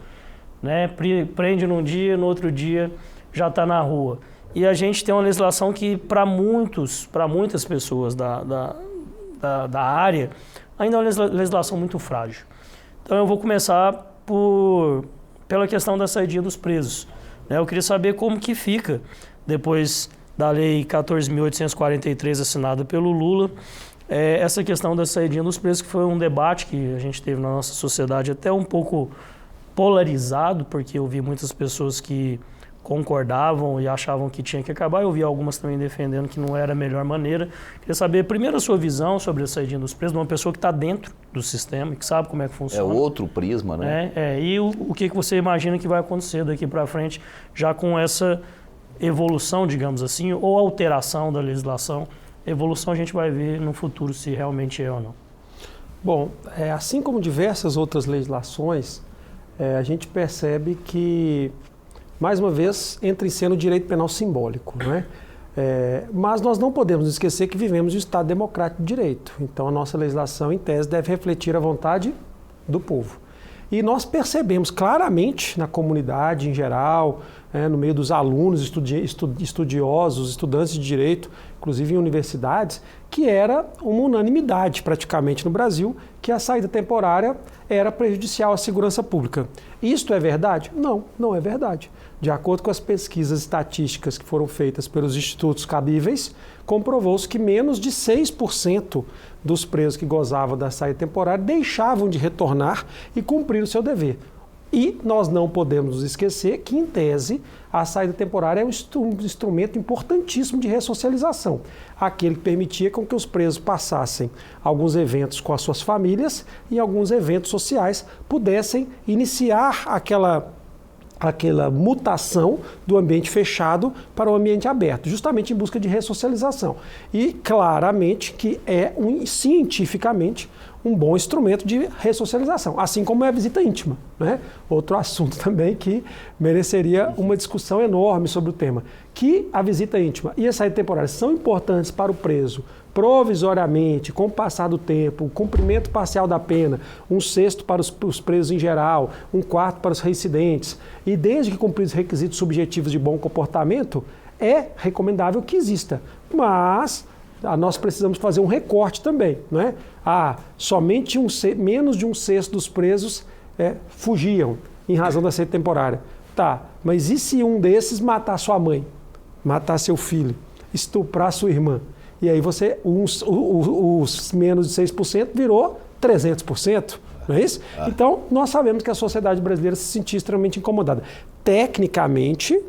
né? Prende num dia, no outro dia já está na rua. E a gente tem uma legislação que, para muitas pessoas da área, ainda é uma legislação muito frágil. Então eu vou começar pela questão da saída dos presos. Eu queria saber como que fica, depois da Lei 14.843 assinada pelo Lula, essa questão da saída dos presos, que foi um debate que a gente teve na nossa sociedade até um pouco polarizado, porque eu vi muitas pessoas que concordavam e achavam que tinha que acabar. Eu vi algumas também defendendo que não era a melhor maneira. Queria saber, primeiro, a sua visão sobre a saída dos presos, de uma pessoa que está dentro do sistema, que sabe como é que funciona. É outro prisma, né? E o que você imagina que vai acontecer daqui para frente, já com essa evolução, digamos assim, ou alteração da legislação. Evolução a gente vai ver no futuro se realmente é ou não. Bom, assim como diversas outras legislações, a gente percebe que, mais uma vez, entra em cena o direito penal simbólico, não é? Mas nós não podemos esquecer que vivemos em um Estado democrático de direito. Então, a nossa legislação, em tese, deve refletir a vontade do povo. E nós percebemos claramente na comunidade em geral, no meio dos alunos, estudiosos, estudantes de direito, inclusive em universidades, que era uma unanimidade praticamente no Brasil que a saída temporária era prejudicial à segurança pública. Isto é verdade? Não, não é verdade. De acordo com as pesquisas estatísticas que foram feitas pelos institutos cabíveis, comprovou-se que menos de 6% dos presos que gozavam da saída temporária deixavam de retornar e cumprir o seu dever. E nós não podemos nos esquecer que, em tese, a saída temporária é um instrumento importantíssimo de ressocialização. Aquele que permitia com que os presos passassem alguns eventos com as suas famílias e alguns eventos sociais pudessem iniciar aquela mutação do ambiente fechado para o ambiente aberto, justamente em busca de ressocialização. E claramente que é cientificamente um bom instrumento de ressocialização, assim como é a visita íntima, né? Outro assunto também que mereceria uma discussão enorme sobre o tema. Que a visita íntima e a saída temporária são importantes para o preso provisoriamente, com o passar do tempo, o cumprimento parcial da pena, 1/6 para os presos em geral, 1/4 para os reincidentes, e desde que cumpridos os requisitos subjetivos de bom comportamento, é recomendável que exista. Mas nós precisamos fazer um recorte também, não é? Somente menos de 1/6 dos presos fugiam em razão da saída temporária. Tá, mas e se um desses matar sua mãe, matar seu filho, estuprar sua irmã? E aí os menos de 6% virou 300%, não é isso? Então, nós sabemos que a sociedade brasileira se sentia extremamente incomodada. Tecnicamente,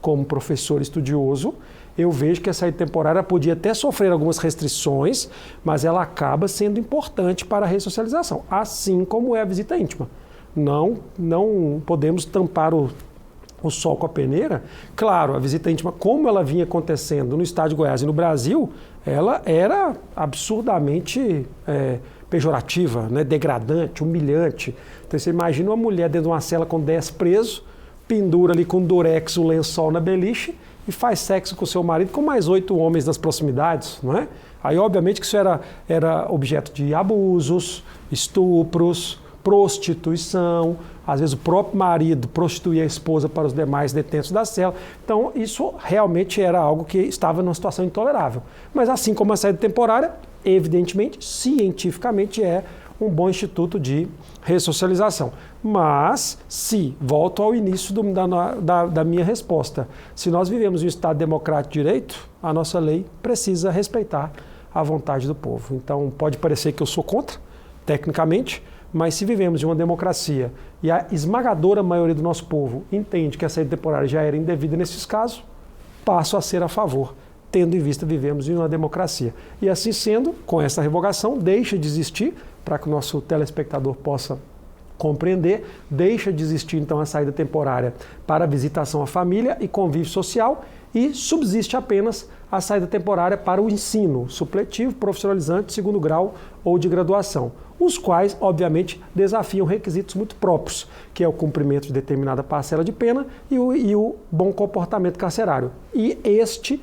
como professor estudioso, eu vejo que a saída temporária podia até sofrer algumas restrições, mas ela acaba sendo importante para a ressocialização, assim como é a visita íntima. Não podemos tampar o sol com a peneira. Claro, a visita íntima, como ela vinha acontecendo no estado de Goiás e no Brasil, ela era absurdamente pejorativa, né? Degradante, humilhante. Então você imagina uma mulher dentro de uma cela com 10 presos, pendura ali com durex o lençol na beliche e faz sexo com seu marido com mais 8 homens das proximidades, não é? Aí obviamente que isso era objeto de abusos, estupros, prostituição, às vezes o próprio marido prostituía a esposa para os demais detentos da cela. Então, isso realmente era algo que estava numa situação intolerável. Mas assim como a saída temporária, evidentemente, cientificamente é um bom instituto de ressocialização. Mas, volto ao início da minha resposta, se nós vivemos em um Estado democrático de direito, a nossa lei precisa respeitar à vontade do povo. Então, pode parecer que eu sou contra, tecnicamente, mas se vivemos em uma democracia e a esmagadora maioria do nosso povo entende que a saída temporária já era indevida nesses casos, passo a ser a favor, tendo em vista vivemos em uma democracia. E assim sendo, com essa revogação, deixa de existir, para que o nosso telespectador possa compreender, deixa de existir então a saída temporária para visitação à família e convívio social e subsiste apenas a saída temporária para o ensino supletivo, profissionalizante, segundo grau ou de graduação, os quais, obviamente, desafiam requisitos muito próprios, que é o cumprimento de determinada parcela de pena e o bom comportamento carcerário. E este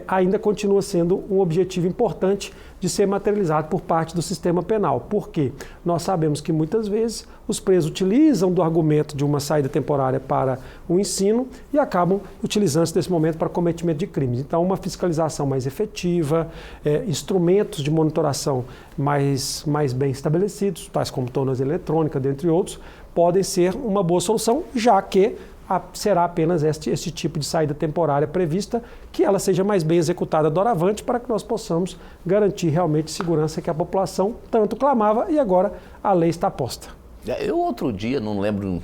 ainda continua sendo um objetivo importante de ser materializado por parte do sistema penal. Por quê? Nós sabemos que muitas vezes os presos utilizam do argumento de uma saída temporária para o ensino e acabam utilizando-se desse momento para cometimento de crimes. Então, uma fiscalização mais efetiva, instrumentos de monitoração mais bem estabelecidos, tais como tornozeleira eletrônica, dentre outros, podem ser uma boa solução, já que será apenas este tipo de saída temporária prevista, que ela seja mais bem executada doravante para que nós possamos garantir realmente segurança que a população tanto clamava e agora a lei está posta. Eu outro dia, não lembro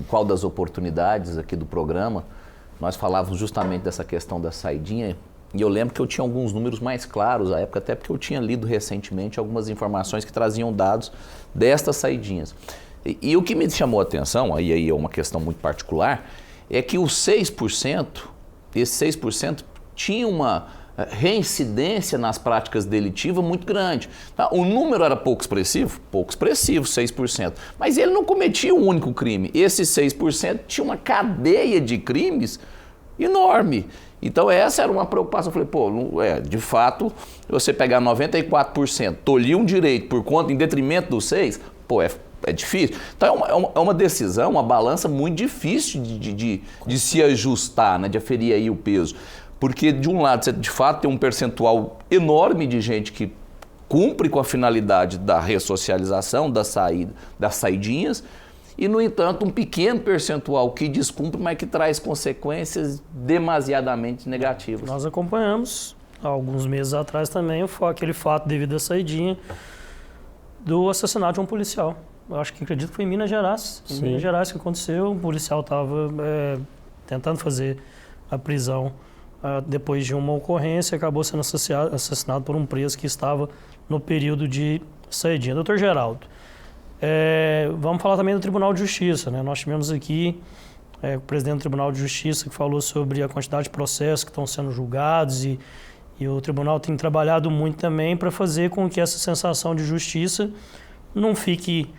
qual das oportunidades aqui do programa, nós falávamos justamente dessa questão da saidinha e eu lembro que eu tinha alguns números mais claros à época, até porque eu tinha lido recentemente algumas informações que traziam dados destas saidinhas. E o que me chamou a atenção, aí é uma questão muito particular, é que os 6%, esse 6% tinha uma reincidência nas práticas delitivas muito grande. O número era pouco expressivo, 6%, mas ele não cometia um único crime. Esses 6% tinha uma cadeia de crimes enorme. Então essa era uma preocupação. Eu falei, de fato, você pegar 94%, tolir um direito por conta, em detrimento dos 6%, é difícil. Então é uma decisão, uma balança muito difícil de se ajustar, né, de aferir aí o peso. Porque de um lado você de fato tem um percentual enorme de gente que cumpre com a finalidade da ressocialização, das saidinhas, e no entanto um pequeno percentual que descumpre, mas que traz consequências demasiadamente negativas. Nós acompanhamos há alguns meses atrás também aquele fato devido à saidinha do assassinato de um policial. Eu acredito que foi em Minas Gerais. Em Minas Gerais que aconteceu, o policial estava tentando fazer a prisão depois de uma ocorrência, acabou sendo assassinado por um preso que estava no período de saidinha. Doutor Geraldo, vamos falar também do Tribunal de Justiça, né? Nós tivemos aqui o presidente do Tribunal de Justiça que falou sobre a quantidade de processos que estão sendo julgados e o tribunal tem trabalhado muito também para fazer com que essa sensação de justiça não fique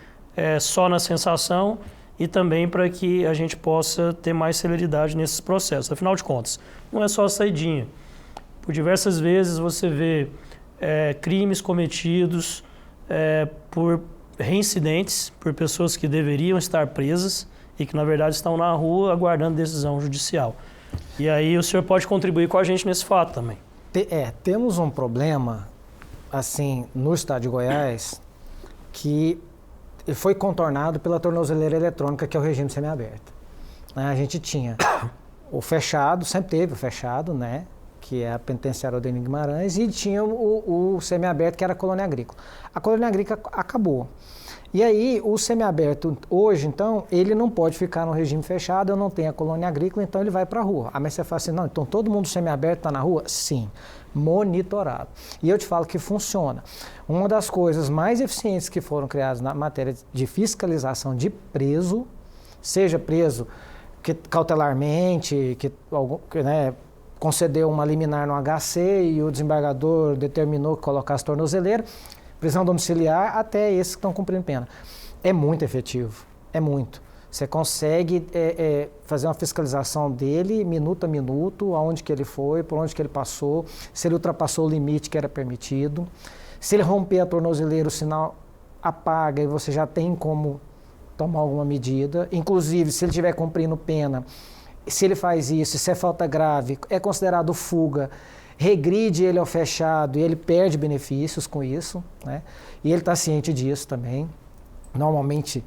só na sensação e também para que a gente possa ter mais celeridade nesses processos. Afinal de contas, não é só a saidinha. Por diversas vezes você vê crimes cometidos por reincidentes, por pessoas que deveriam estar presas e que na verdade estão na rua aguardando decisão judicial. E aí o senhor pode contribuir com a gente nesse fato também. Temos um problema, assim, no estado de Goiás, que foi contornado pela tornozeleira eletrônica, que é o regime semiaberto. A gente tinha o fechado, sempre teve o fechado, né, que é a penitenciária Odenir Guimarães, e tinha o semiaberto, que era a colônia agrícola. A colônia agrícola acabou. E aí, o semiaberto, hoje, então, ele não pode ficar no regime fechado, eu não tenho a colônia agrícola, então ele vai para a rua. Mas você fala assim, não, então todo mundo semiaberto está na rua? Sim, monitorado. E eu te falo que funciona. Uma das coisas mais eficientes que foram criadas na matéria de fiscalização de preso, seja preso cautelarmente, né, concedeu uma liminar no HC e o desembargador determinou que colocasse tornozeleira, prisão domiciliar, até esses que estão cumprindo pena. É muito efetivo, é muito. Você consegue fazer uma fiscalização dele, minuto a minuto, aonde que ele foi, por onde que ele passou, se ele ultrapassou o limite que era permitido. Se ele romper a tornozeleira, o sinal apaga e você já tem como tomar alguma medida. Inclusive, se ele estiver cumprindo pena, se ele faz isso, se é falta grave, é considerado fuga, regride ele ao fechado e ele perde benefícios com isso, né? E ele está ciente disso também. Normalmente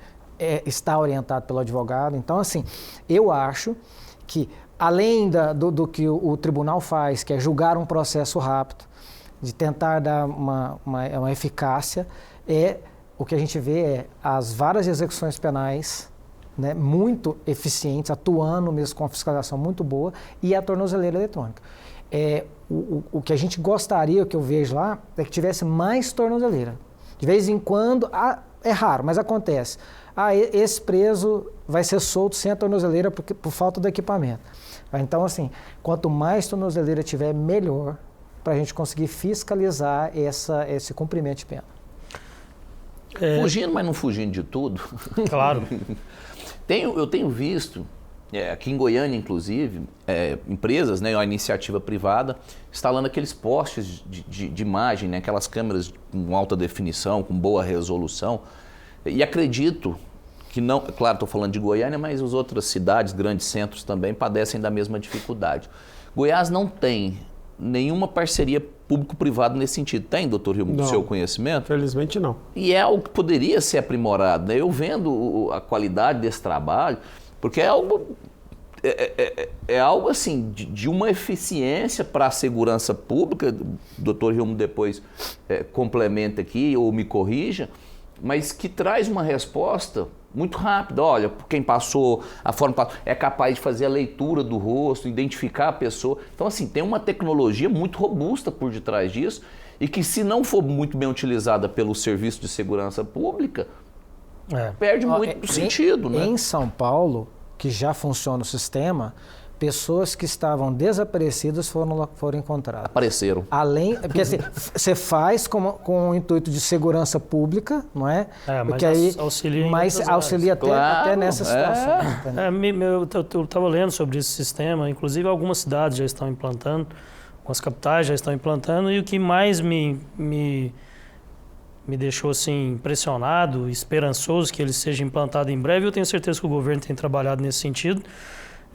está orientado pelo advogado. Então, assim, eu acho que, além do que o tribunal faz, que é julgar um processo rápido, de tentar dar uma eficácia, o que a gente vê é as varas de execuções penais, né, muito eficientes, atuando mesmo com uma fiscalização muito boa, e a tornozeleira eletrônica. O que a gente gostaria, o que eu vejo lá, é que tivesse mais tornozeleira. De vez em quando, é raro, mas acontece. Esse preso vai ser solto sem a tornozeleira por falta do equipamento. Então, assim, quanto mais tornozeleira tiver, melhor, para a gente conseguir fiscalizar esse cumprimento de pena. Fugindo, mas não fugindo de tudo. Claro. Eu tenho visto, aqui em Goiânia, inclusive, empresas, né, uma iniciativa privada, instalando aqueles postes de imagem, né, aquelas câmeras com alta definição, com boa resolução. E acredito que não, claro, estou falando de Goiânia, mas as outras cidades, grandes centros também padecem da mesma dificuldade. Goiás não tem nenhuma parceria público-privada nesse sentido. Tem, doutor Hilmo, do seu conhecimento? Felizmente não. E é algo que poderia ser aprimorado, né? Eu vendo a qualidade desse trabalho, porque é algo assim, de uma eficiência para a segurança pública, o doutor Hilmo depois complementa aqui ou me corrija, mas que traz uma resposta muito rápida. Olha, quem passou, a forma é capaz de fazer a leitura do rosto, identificar a pessoa. Então, assim, tem uma tecnologia muito robusta por detrás disso e que, se não for muito bem utilizada pelo Serviço de Segurança Pública, perde muito sentido, né? Em São Paulo, que já funciona o sistema, pessoas que estavam desaparecidas foram encontradas. Apareceram. Porque assim, você faz com o intuito de segurança pública, não é? Mas aí auxilia até nessa situação. Eu estava lendo sobre esse sistema, inclusive algumas cidades já estão implantando, algumas capitais já estão implantando, e o que mais me deixou assim impressionado, esperançoso que ele seja implantado em breve, eu tenho certeza que o governo tem trabalhado nesse sentido,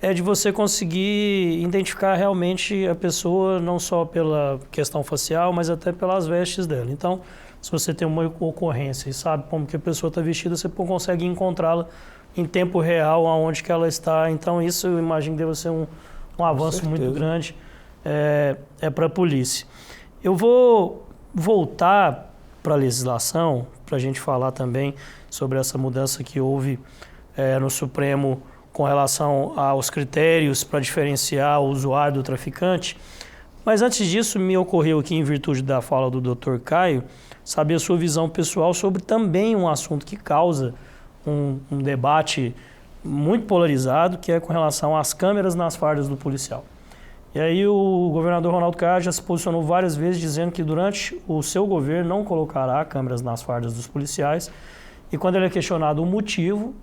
é de você conseguir identificar realmente a pessoa não só pela questão facial, mas até pelas vestes dela. Então, se você tem uma ocorrência e sabe como que a pessoa está vestida, você consegue encontrá-la em tempo real aonde que ela está. Então, isso eu imagino que deve ser um avanço muito grande para a polícia. Eu vou voltar para a legislação, para a gente falar também sobre essa mudança que houve no Supremo com relação aos critérios para diferenciar o usuário do traficante. Mas antes disso, me ocorreu aqui, em virtude da fala do Dr. Caio, saber a sua visão pessoal sobre também um assunto que causa um debate muito polarizado, que é com relação às câmeras nas fardas do policial. E aí o governador Ronaldo Caiado já se posicionou várias vezes dizendo que durante o seu governo não colocará câmeras nas fardas dos policiais. E quando ele é questionado o motivo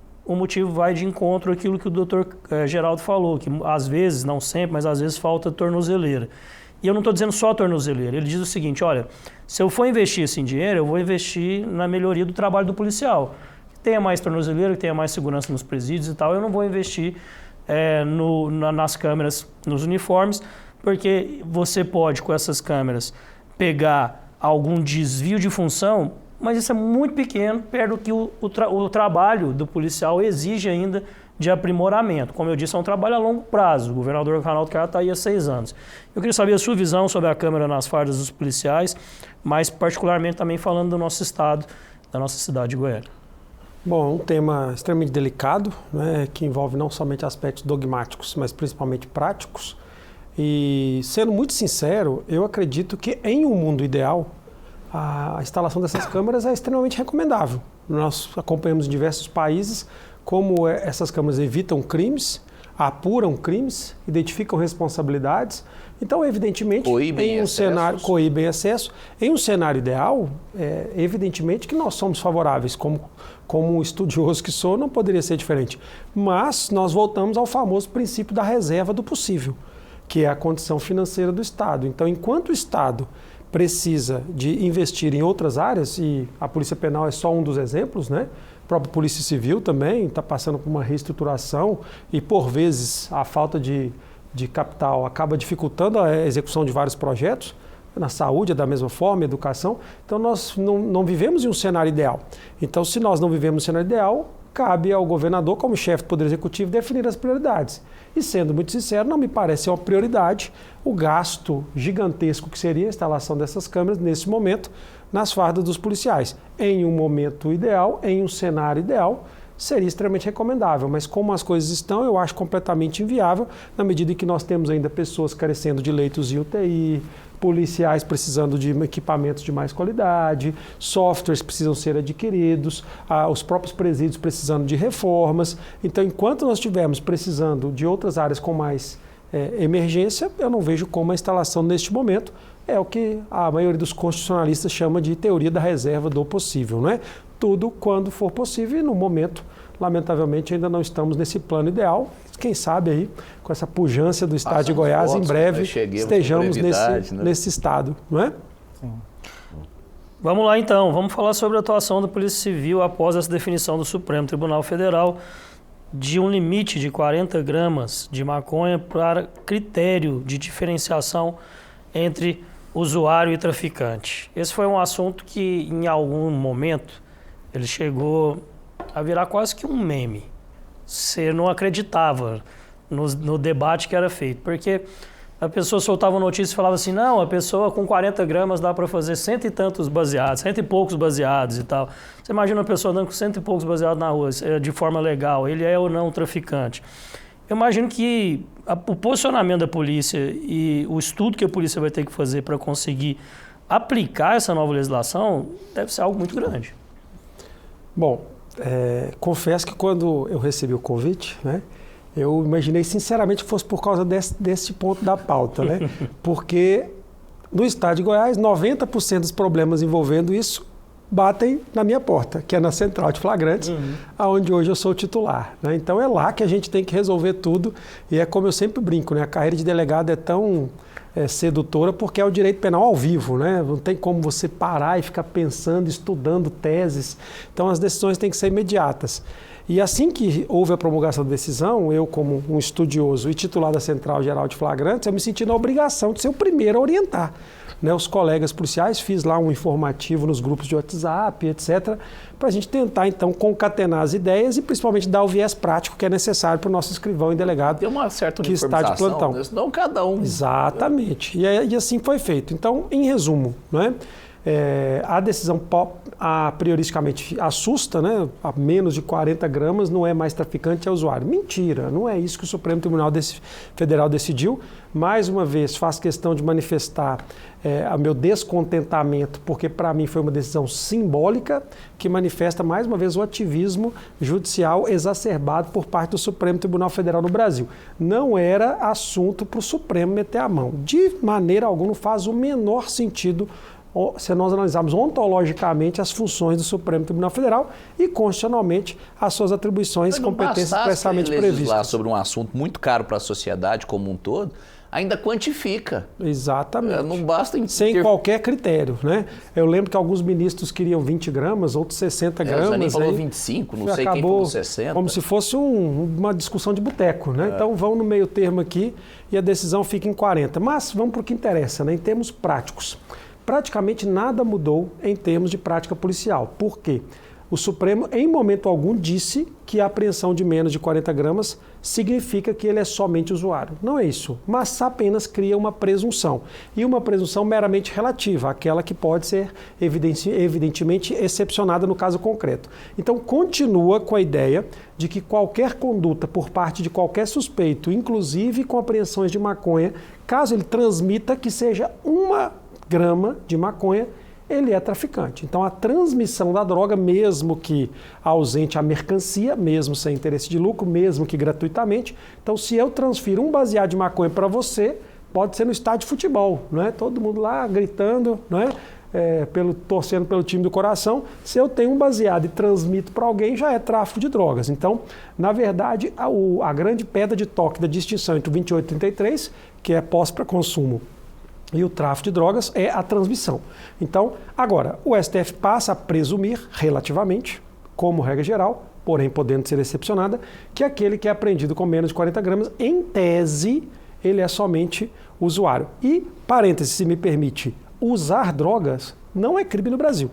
vai de encontro àquilo que o doutor Geraldo falou, que às vezes, não sempre, mas às vezes falta tornozeleira. E eu não estou dizendo só tornozeleira, ele diz o seguinte, olha, se eu for investir esse dinheiro, eu vou investir na melhoria do trabalho do policial. Que tenha mais tornozeleira, que tenha mais segurança nos presídios e tal, eu não vou investir nas câmeras, nos uniformes, porque você pode, com essas câmeras, pegar algum desvio de função, mas isso é muito pequeno, perto do que o trabalho do policial exige ainda de aprimoramento. Como eu disse, é um trabalho a longo prazo. O governador Ronaldo Caiado está aí há 6 anos. Eu queria saber a sua visão sobre a câmera nas fardas dos policiais, mas particularmente também falando do nosso estado, da nossa cidade de Goiânia. Bom, é um tema extremamente delicado, né, que envolve não somente aspectos dogmáticos, mas principalmente práticos. E, sendo muito sincero, eu acredito que em um mundo ideal, a instalação dessas câmeras é extremamente recomendável. Nós acompanhamos em diversos países como essas câmeras evitam crimes, apuram crimes, identificam responsabilidades. Então, evidentemente, coíbem excesso. Em um cenário ideal, evidentemente que nós somos favoráveis. Como estudioso que sou, não poderia ser diferente. Mas nós voltamos ao famoso princípio da reserva do possível, que é a condição financeira do Estado. Então, enquanto o Estado precisa de investir em outras áreas, e a Polícia Penal é só um dos exemplos, né? A própria Polícia Civil também está passando por uma reestruturação e, por vezes, a falta de capital acaba dificultando a execução de vários projetos. Na saúde é da mesma forma, educação. Então nós não vivemos em um cenário ideal. Então se nós não vivemos um cenário ideal, cabe ao governador, como chefe do Poder Executivo, definir as prioridades. E sendo muito sincero, não me parece uma prioridade o gasto gigantesco que seria a instalação dessas câmeras nesse momento nas fardas dos policiais. Em um momento ideal, em um cenário ideal, seria extremamente recomendável, mas como as coisas estão, eu acho completamente inviável, na medida em que nós temos ainda pessoas carecendo de leitos de UTI, policiais precisando de equipamentos de mais qualidade, softwares precisam ser adquiridos, os próprios presídios precisando de reformas. Então, enquanto nós estivermos precisando de outras áreas com mais emergência, eu não vejo como a instalação neste momento é o que a maioria dos constitucionalistas chama de teoria da reserva do possível, não é? Tudo quando for possível e no momento, lamentavelmente, ainda não estamos nesse plano ideal. Quem sabe aí, com essa pujança do estado de Goiás, em breve estejamos nesse estado, não é? Sim. Vamos lá então, vamos falar sobre a atuação da Polícia Civil após essa definição do Supremo Tribunal Federal de um limite de 40 gramas de maconha para critério de diferenciação entre usuário e traficante. Esse foi um assunto que, em algum momento, ele chegou a virar quase que um meme. Você não acreditava no debate que era feito, porque a pessoa soltava notícia e falava assim, não, a pessoa com 40 gramas dá para fazer cento e tantos baseados, cento e poucos baseados e tal. Você imagina uma pessoa andando com cento e poucos baseados na rua, de forma legal, ele é ou não um traficante. Eu imagino que o posicionamento da polícia e o estudo que a polícia vai ter que fazer para conseguir aplicar essa nova legislação deve ser algo muito grande. Bom, confesso que quando eu recebi o convite, né, eu imaginei sinceramente que fosse por causa desse ponto da pauta, né? Porque no estado de Goiás, 90% dos problemas envolvendo isso batem na minha porta, que é na Central de Flagrantes, onde hoje eu sou titular, né? Então é lá que a gente tem que resolver tudo e é como eu sempre brinco, né? A carreira de delegado é tão sedutora porque é o direito penal ao vivo, né? Não tem como você parar e ficar pensando, estudando teses. Então as decisões têm que ser imediatas. E assim que houve a promulgação da decisão, eu como um estudioso e titular da Central Geral de Flagrantes, eu me senti na obrigação de ser o primeiro a orientar, né, os colegas policiais. Fiz lá um informativo nos grupos de WhatsApp, etc., para a gente tentar, então, concatenar as ideias e principalmente dar o viés prático que é necessário para o nosso escrivão e delegado tem uma certa que está de plantão. Né? Senão cada um... Exatamente. E assim foi feito. Então, em resumo, né, a decisão prioristicamente assusta, né? A menos de 40 gramas não é mais traficante, é usuário. Mentira, não é isso que o Supremo Tribunal Federal decidiu. Mais uma vez, faço questão de manifestar o meu descontentamento, porque para mim foi uma decisão simbólica que manifesta mais uma vez o ativismo judicial exacerbado por parte do Supremo Tribunal Federal no Brasil. Não era assunto para o Supremo meter a mão. De maneira alguma, não faz o menor sentido se nós analisarmos ontologicamente as funções do Supremo Tribunal Federal e constitucionalmente as suas atribuições e competências expressamente previstas. Sobre um assunto muito caro para a sociedade como um todo, ainda quantifica. Exatamente. Não basta... Sem qualquer critério, né? Eu lembro que alguns ministros queriam 20 gramas, outros 60 gramas. Já nem falou 25, não sei quem falou 60. Como se fosse uma discussão de boteco, né? Então vão no meio termo aqui e a decisão fica em 40. Mas vamos para o que interessa, né? Em termos práticos. Praticamente nada mudou em termos de prática policial. Por quê? O Supremo, em momento algum, disse que a apreensão de menos de 40 gramas significa que ele é somente usuário. Não é isso, mas apenas cria uma presunção. E uma presunção meramente relativa, aquela que pode ser evidentemente excepcionada no caso concreto. Então, continua com a ideia de que qualquer conduta por parte de qualquer suspeito, inclusive com apreensões de maconha, caso ele transmita que seja 1 grama de maconha, ele é traficante. Então, a transmissão da droga, mesmo que ausente a mercancia, mesmo sem interesse de lucro, mesmo que gratuitamente. Então, se eu transfiro um baseado de maconha para você, pode ser no estádio de futebol, não é? Todo mundo lá gritando, não é? Torcendo pelo time do coração. Se eu tenho um baseado e transmito para alguém, já é tráfico de drogas. Então, na verdade, a grande pedra de toque da distinção entre o 2833, que é posse para consumo, e o tráfico de drogas é a transmissão. Então, agora, o STF passa a presumir, relativamente, como regra geral, porém podendo ser excepcionada, que aquele que é apreendido com menos de 40 gramas, em tese, ele é somente usuário. E, parênteses, se me permite, usar drogas não é crime no Brasil.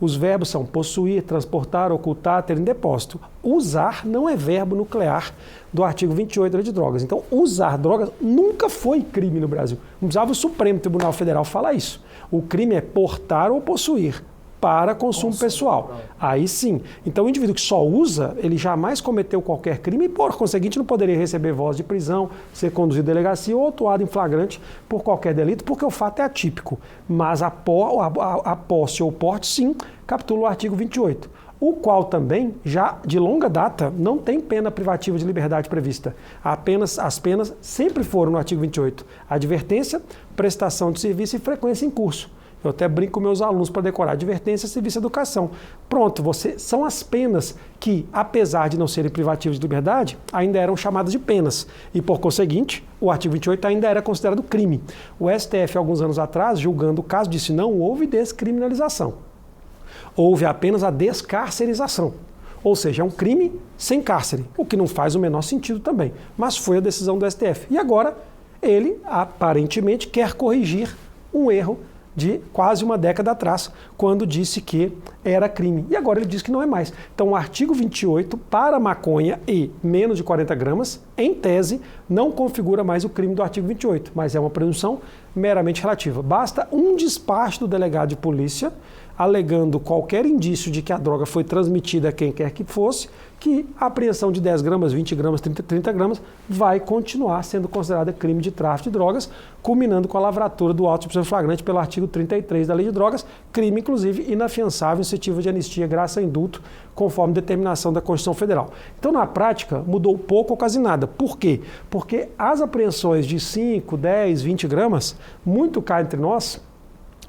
Os verbos são possuir, transportar, ocultar, ter em depósito. Usar não é verbo nuclear do artigo 28 da Lei de Drogas. Então, usar drogas nunca foi crime no Brasil. Não precisava o Supremo Tribunal Federal falar isso. O crime é portar ou possuir para consumo pessoal. Aí sim. Então, o indivíduo que só usa, ele jamais cometeu qualquer crime e, por conseguinte, não poderia receber voz de prisão, ser conduzido à delegacia ou autuado em flagrante por qualquer delito, porque o fato é atípico. Mas a posse ou porte, sim, capitula o artigo 28. O qual também, já de longa data, não tem pena privativa de liberdade prevista. As penas sempre foram no artigo 28. Advertência, prestação de serviço e frequência em curso. Eu até brinco com meus alunos para decorar advertência, serviço e educação. Pronto, são as penas que, apesar de não serem privativas de liberdade, ainda eram chamadas de penas. E, por conseguinte, o artigo 28 ainda era considerado crime. O STF, alguns anos atrás, julgando o caso, disse não houve descriminalização. Houve apenas a descarcerização. Ou seja, é um crime sem cárcere, o que não faz o menor sentido também. Mas foi a decisão do STF. E agora, ele, aparentemente, quer corrigir um erro de quase uma década atrás, quando disse que era crime. E agora ele diz que não é mais. Então, o artigo 28, para maconha e menos de 40 gramas, em tese, não configura mais o crime do artigo 28, mas é uma presunção meramente relativa. Basta um despacho do delegado de polícia, alegando qualquer indício de que a droga foi transmitida a quem quer que fosse, que a apreensão de 10 gramas, 20 gramas, 30 gramas vai continuar sendo considerada crime de tráfico de drogas, culminando com a lavratura do auto de prisão flagrante pelo artigo 33 da Lei de Drogas, crime, inclusive, inafiançável, incentivo de anistia, graça a indulto, conforme determinação da Constituição Federal. Então, na prática, mudou pouco ou quase nada. Por quê? Porque as apreensões de 5, 10, 20 gramas, muito cá entre nós,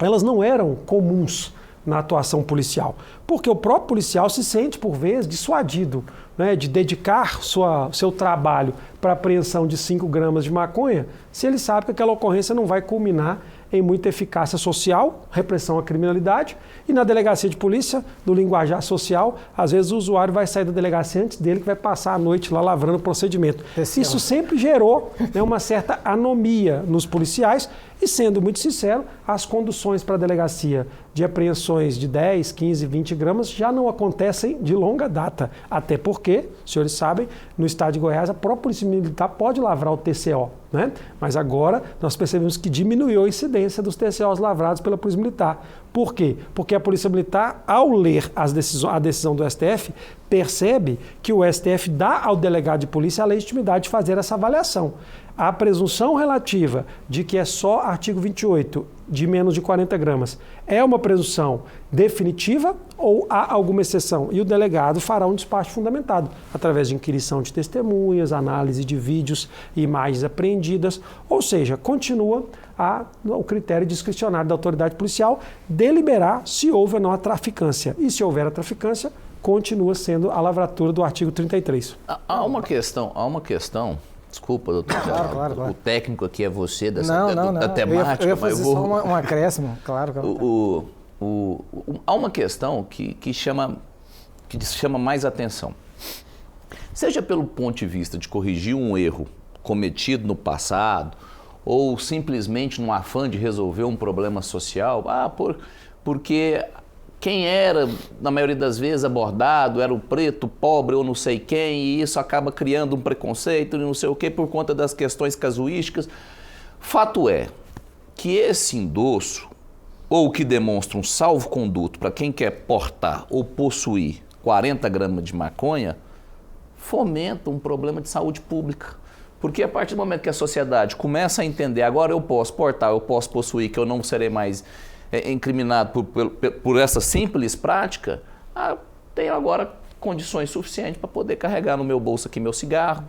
elas não eram comuns na atuação policial, porque o próprio policial se sente, por vezes, dissuadido, né, de dedicar seu trabalho para a apreensão de 5 gramas de maconha, se ele sabe que aquela ocorrência não vai culminar em muita eficácia social, repressão à criminalidade, e na delegacia de polícia, no linguajar social, às vezes o usuário vai sair da delegacia antes dele, que vai passar a noite lá lavrando o procedimento. Isso sempre gerou, né, uma certa anomia nos policiais, e sendo muito sincero, as conduções para a delegacia de apreensões de 10, 15, 20 gramas já não acontecem de longa data, até porque, os senhores sabem, no estado de Goiás a própria Polícia Militar pode lavrar o TCO, né? Mas agora nós percebemos que diminuiu a incidência dos TCOs lavrados pela Polícia Militar. Por quê? Porque a Polícia Militar, ao ler a decisão do STF, percebe que o STF dá ao delegado de polícia a legitimidade de fazer essa avaliação. A presunção relativa de que é só artigo 28, de menos de 40 gramas, é uma presunção definitiva ou há alguma exceção? E o delegado fará um despacho fundamentado, através de inquirição de testemunhas, análise de vídeos e imagens apreendidas, ou seja, continua o critério discricionário da autoridade policial deliberar se houve ou não a traficância. E se houver a traficância, continua sendo a lavratura do artigo 33. Há uma questão. Desculpa, doutor. Claro. O técnico aqui é você da temática. Eu ia fazer só um acréscimo, claro. Há uma questão que chama mais atenção. Seja pelo ponto de vista de corrigir um erro cometido no passado, ou simplesmente num afã de resolver um problema social, porque quem era, na maioria das vezes, abordado era o preto, pobre ou não sei quem, e isso acaba criando um preconceito e não sei o quê por conta das questões casuísticas. Fato é que esse endosso, ou que demonstra um salvo-conduto para quem quer portar ou possuir 40 gramas de maconha, fomenta um problema de saúde pública. Porque a partir do momento que a sociedade começa a entender, agora eu posso portar, eu posso possuir, que eu não serei mais incriminado por essa simples prática, tenho agora condições suficientes para poder carregar no meu bolso aqui meu cigarro.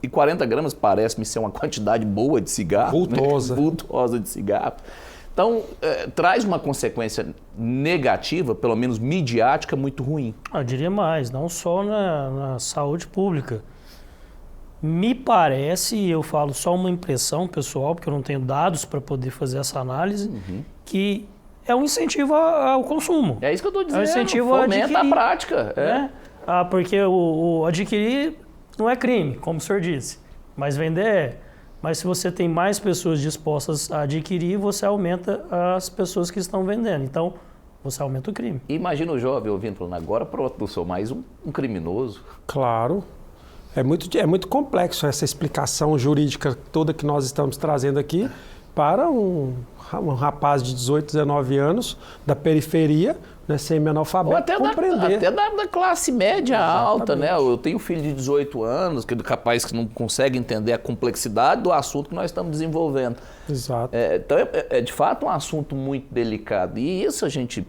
E 40 gramas parece-me ser uma quantidade boa de cigarro. Vultosa. Né? Vultosa de cigarro. Então, traz uma consequência negativa, pelo menos midiática, muito ruim. Eu diria mais, não só na saúde pública. Me parece, e eu falo só uma impressão pessoal, porque eu não tenho dados para poder fazer essa análise, que é um incentivo ao consumo. É isso que eu estou dizendo. É um incentivo a adquirir. Fomenta a prática. Né? Porque o adquirir não é crime, como o senhor disse. Mas vender é. Mas se você tem mais pessoas dispostas a adquirir, você aumenta as pessoas que estão vendendo. Então, você aumenta o crime. Imagina o jovem ouvindo, falando, agora pronto, não sou mais um criminoso. Claro. É muito complexo essa explicação jurídica toda que nós estamos trazendo aqui para um rapaz de 18, 19 anos, da periferia, né, semi-analfabeto, ou até compreender. Até da classe média alta, né? Exatamente. Eu tenho um filho de 18 anos, que é capaz que não consegue entender a complexidade do assunto que nós estamos desenvolvendo. Exato. Então, é de fato um assunto muito delicado. E isso a gente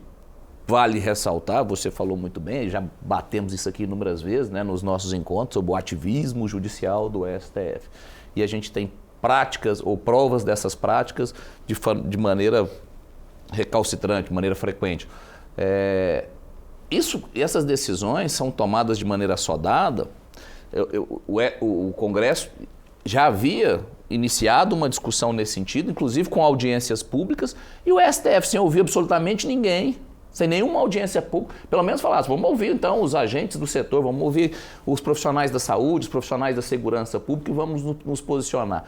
vale ressaltar, você falou muito bem, já batemos isso aqui inúmeras vezes, né, nos nossos encontros sobre o ativismo judicial do STF. E a gente tem práticas ou provas dessas práticas de maneira recalcitrante, de maneira frequente. Essas decisões são tomadas de maneira assodada. O Congresso já havia iniciado uma discussão nesse sentido, inclusive com audiências públicas, e o STF, sem ouvir absolutamente ninguém, sem nenhuma audiência pública, pelo menos falasse, vamos ouvir então os agentes do setor, vamos ouvir os profissionais da saúde, os profissionais da segurança pública e vamos nos posicionar.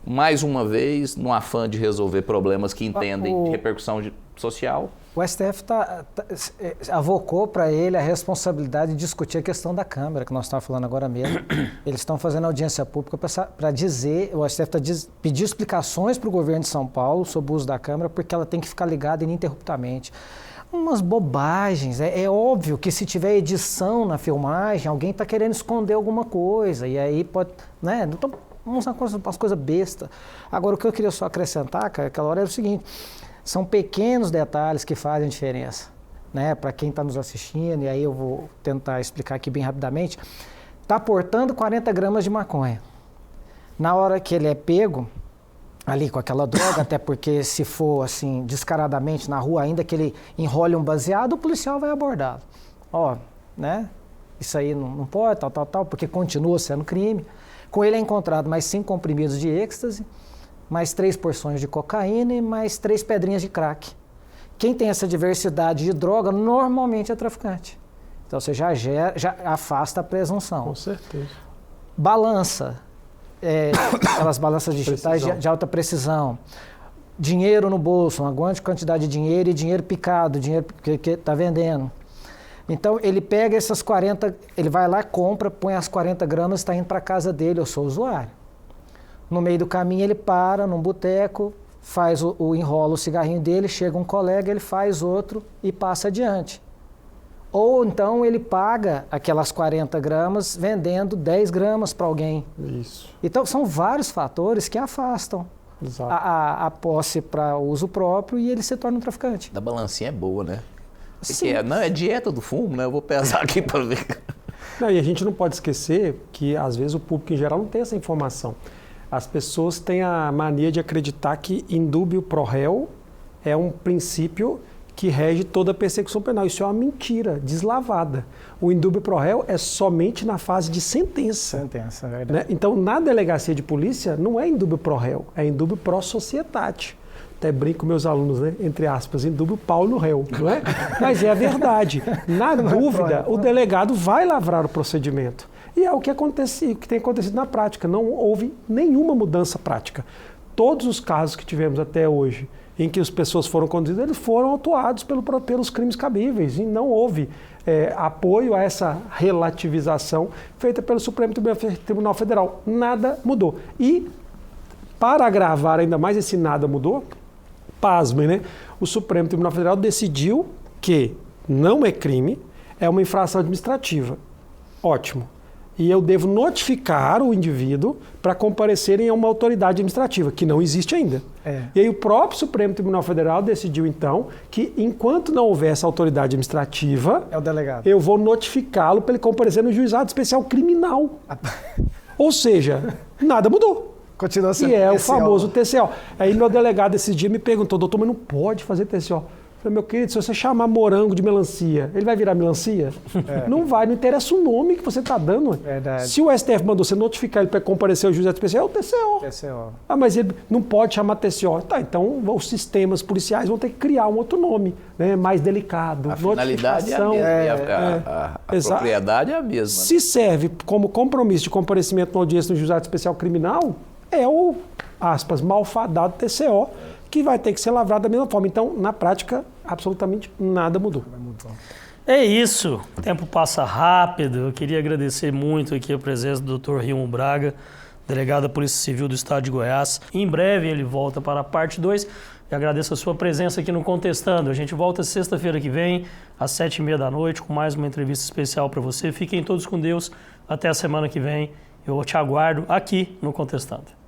Mais uma vez, no afã de resolver problemas que entendem de repercussão social. O STF avocou para ele a responsabilidade de discutir a questão da Câmara, que nós estávamos falando agora mesmo. Eles estão fazendo audiência pública para dizer, o STF está pedindo explicações para o governo de São Paulo sobre o uso da Câmara, porque ela tem que ficar ligada ininterruptamente. Umas bobagens. É óbvio que se tiver edição na filmagem, alguém está querendo esconder alguma coisa, e aí pode... né? Umas coisas bestas. Agora, o que eu queria só acrescentar, cara, aquela hora era o seguinte... São pequenos detalhes que fazem diferença, né? Para quem está nos assistindo, e aí eu vou tentar explicar aqui bem rapidamente. Está portando 40 gramas de maconha. Na hora que ele é pego, ali com aquela droga, até porque se for assim, descaradamente na rua, ainda que ele enrole um baseado, o policial vai abordá-lo. Ó, né? Isso aí não pode, tal, porque continua sendo crime. Com ele é encontrado mais 5 comprimidos de êxtase, mais 3 porções de cocaína e mais 3 pedrinhas de crack. Quem tem essa diversidade de droga normalmente é traficante. Então você já afasta a presunção. Com certeza. Balança, aquelas balanças digitais de alta precisão. Dinheiro no bolso, uma grande quantidade de dinheiro e dinheiro picado, dinheiro que está vendendo. Então ele pega essas 40, ele vai lá, compra, põe as 40 gramas e está indo para a casa dele, eu sou usuário. No meio do caminho ele para num boteco, faz enrola o cigarrinho dele, chega um colega, ele faz outro e passa adiante. Ou então ele paga aquelas 40 gramas vendendo 10 gramas para alguém. Isso. Então são vários fatores que afastam a posse para uso próprio e ele se torna um traficante. Da balancinha é boa, né? Sim. Não, é dieta do fumo, né? Eu vou pesar aqui para ver. Não, e a gente não pode esquecer que às vezes o público em geral não tem essa informação. As pessoas têm a mania de acreditar que indúbio pro réu é um princípio que rege toda a persecução penal. Isso é uma mentira deslavada. O indúbio pro réu é somente na fase de sentença. Sentença, é verdade. Né? Então, na delegacia de polícia, não é indúbio pro réu, é indúbio pro societate. Até brinco com meus alunos, né? Entre aspas, indúbio pau no réu, não é? Mas é a verdade. Na dúvida, o delegado vai lavrar o procedimento. E é o que tem acontecido na prática. Não houve nenhuma mudança prática. Todos os casos que tivemos até hoje, em que as pessoas foram conduzidas, eles foram autuados pelos crimes cabíveis. E não houve apoio a essa relativização feita pelo Supremo Tribunal Federal. Nada mudou. E, para agravar ainda mais esse nada mudou, pasmem, né? O Supremo Tribunal Federal decidiu que não é crime, é uma infração administrativa. Ótimo. E eu devo notificar o indivíduo para comparecerem a uma autoridade administrativa, que não existe ainda. E aí o próprio Supremo Tribunal Federal decidiu, então, que enquanto não houver essa autoridade administrativa, é o delegado. Eu vou notificá-lo para ele comparecer no juizado especial criminal. Ou seja, nada mudou. Continua sendo e é TCO. O famoso TCO. Aí meu delegado esse dia me perguntou, doutor, mas não pode fazer TCO. Falei, meu querido, se você chamar morango de melancia, ele vai virar melancia? Não vai, não interessa o nome que você está dando. Verdade. Se o STF mandou você notificar ele para comparecer ao juizado especial, é o TCO. TCO. Ah, mas ele não pode chamar TCO. Tá, então os sistemas policiais vão ter que criar um outro nome, né, mais delicado. A finalidade é a mesma, a propriedade é a mesma. Se serve como compromisso de comparecimento na audiência no juizado especial criminal, é o, aspas, malfadado TCO, que vai ter que ser lavrado da mesma forma. Então, na prática, absolutamente nada mudou. É isso, o tempo passa rápido. Eu queria agradecer muito aqui a presença do Dr. Rilmo Braga, delegado da Polícia Civil do Estado de Goiás. Em breve ele volta para a parte 2 e agradeço a sua presença aqui no Contestando. A gente volta sexta-feira que vem, às 7h30 da noite, com mais uma entrevista especial para você. Fiquem todos com Deus. Até a semana que vem. Eu te aguardo aqui no Contestando.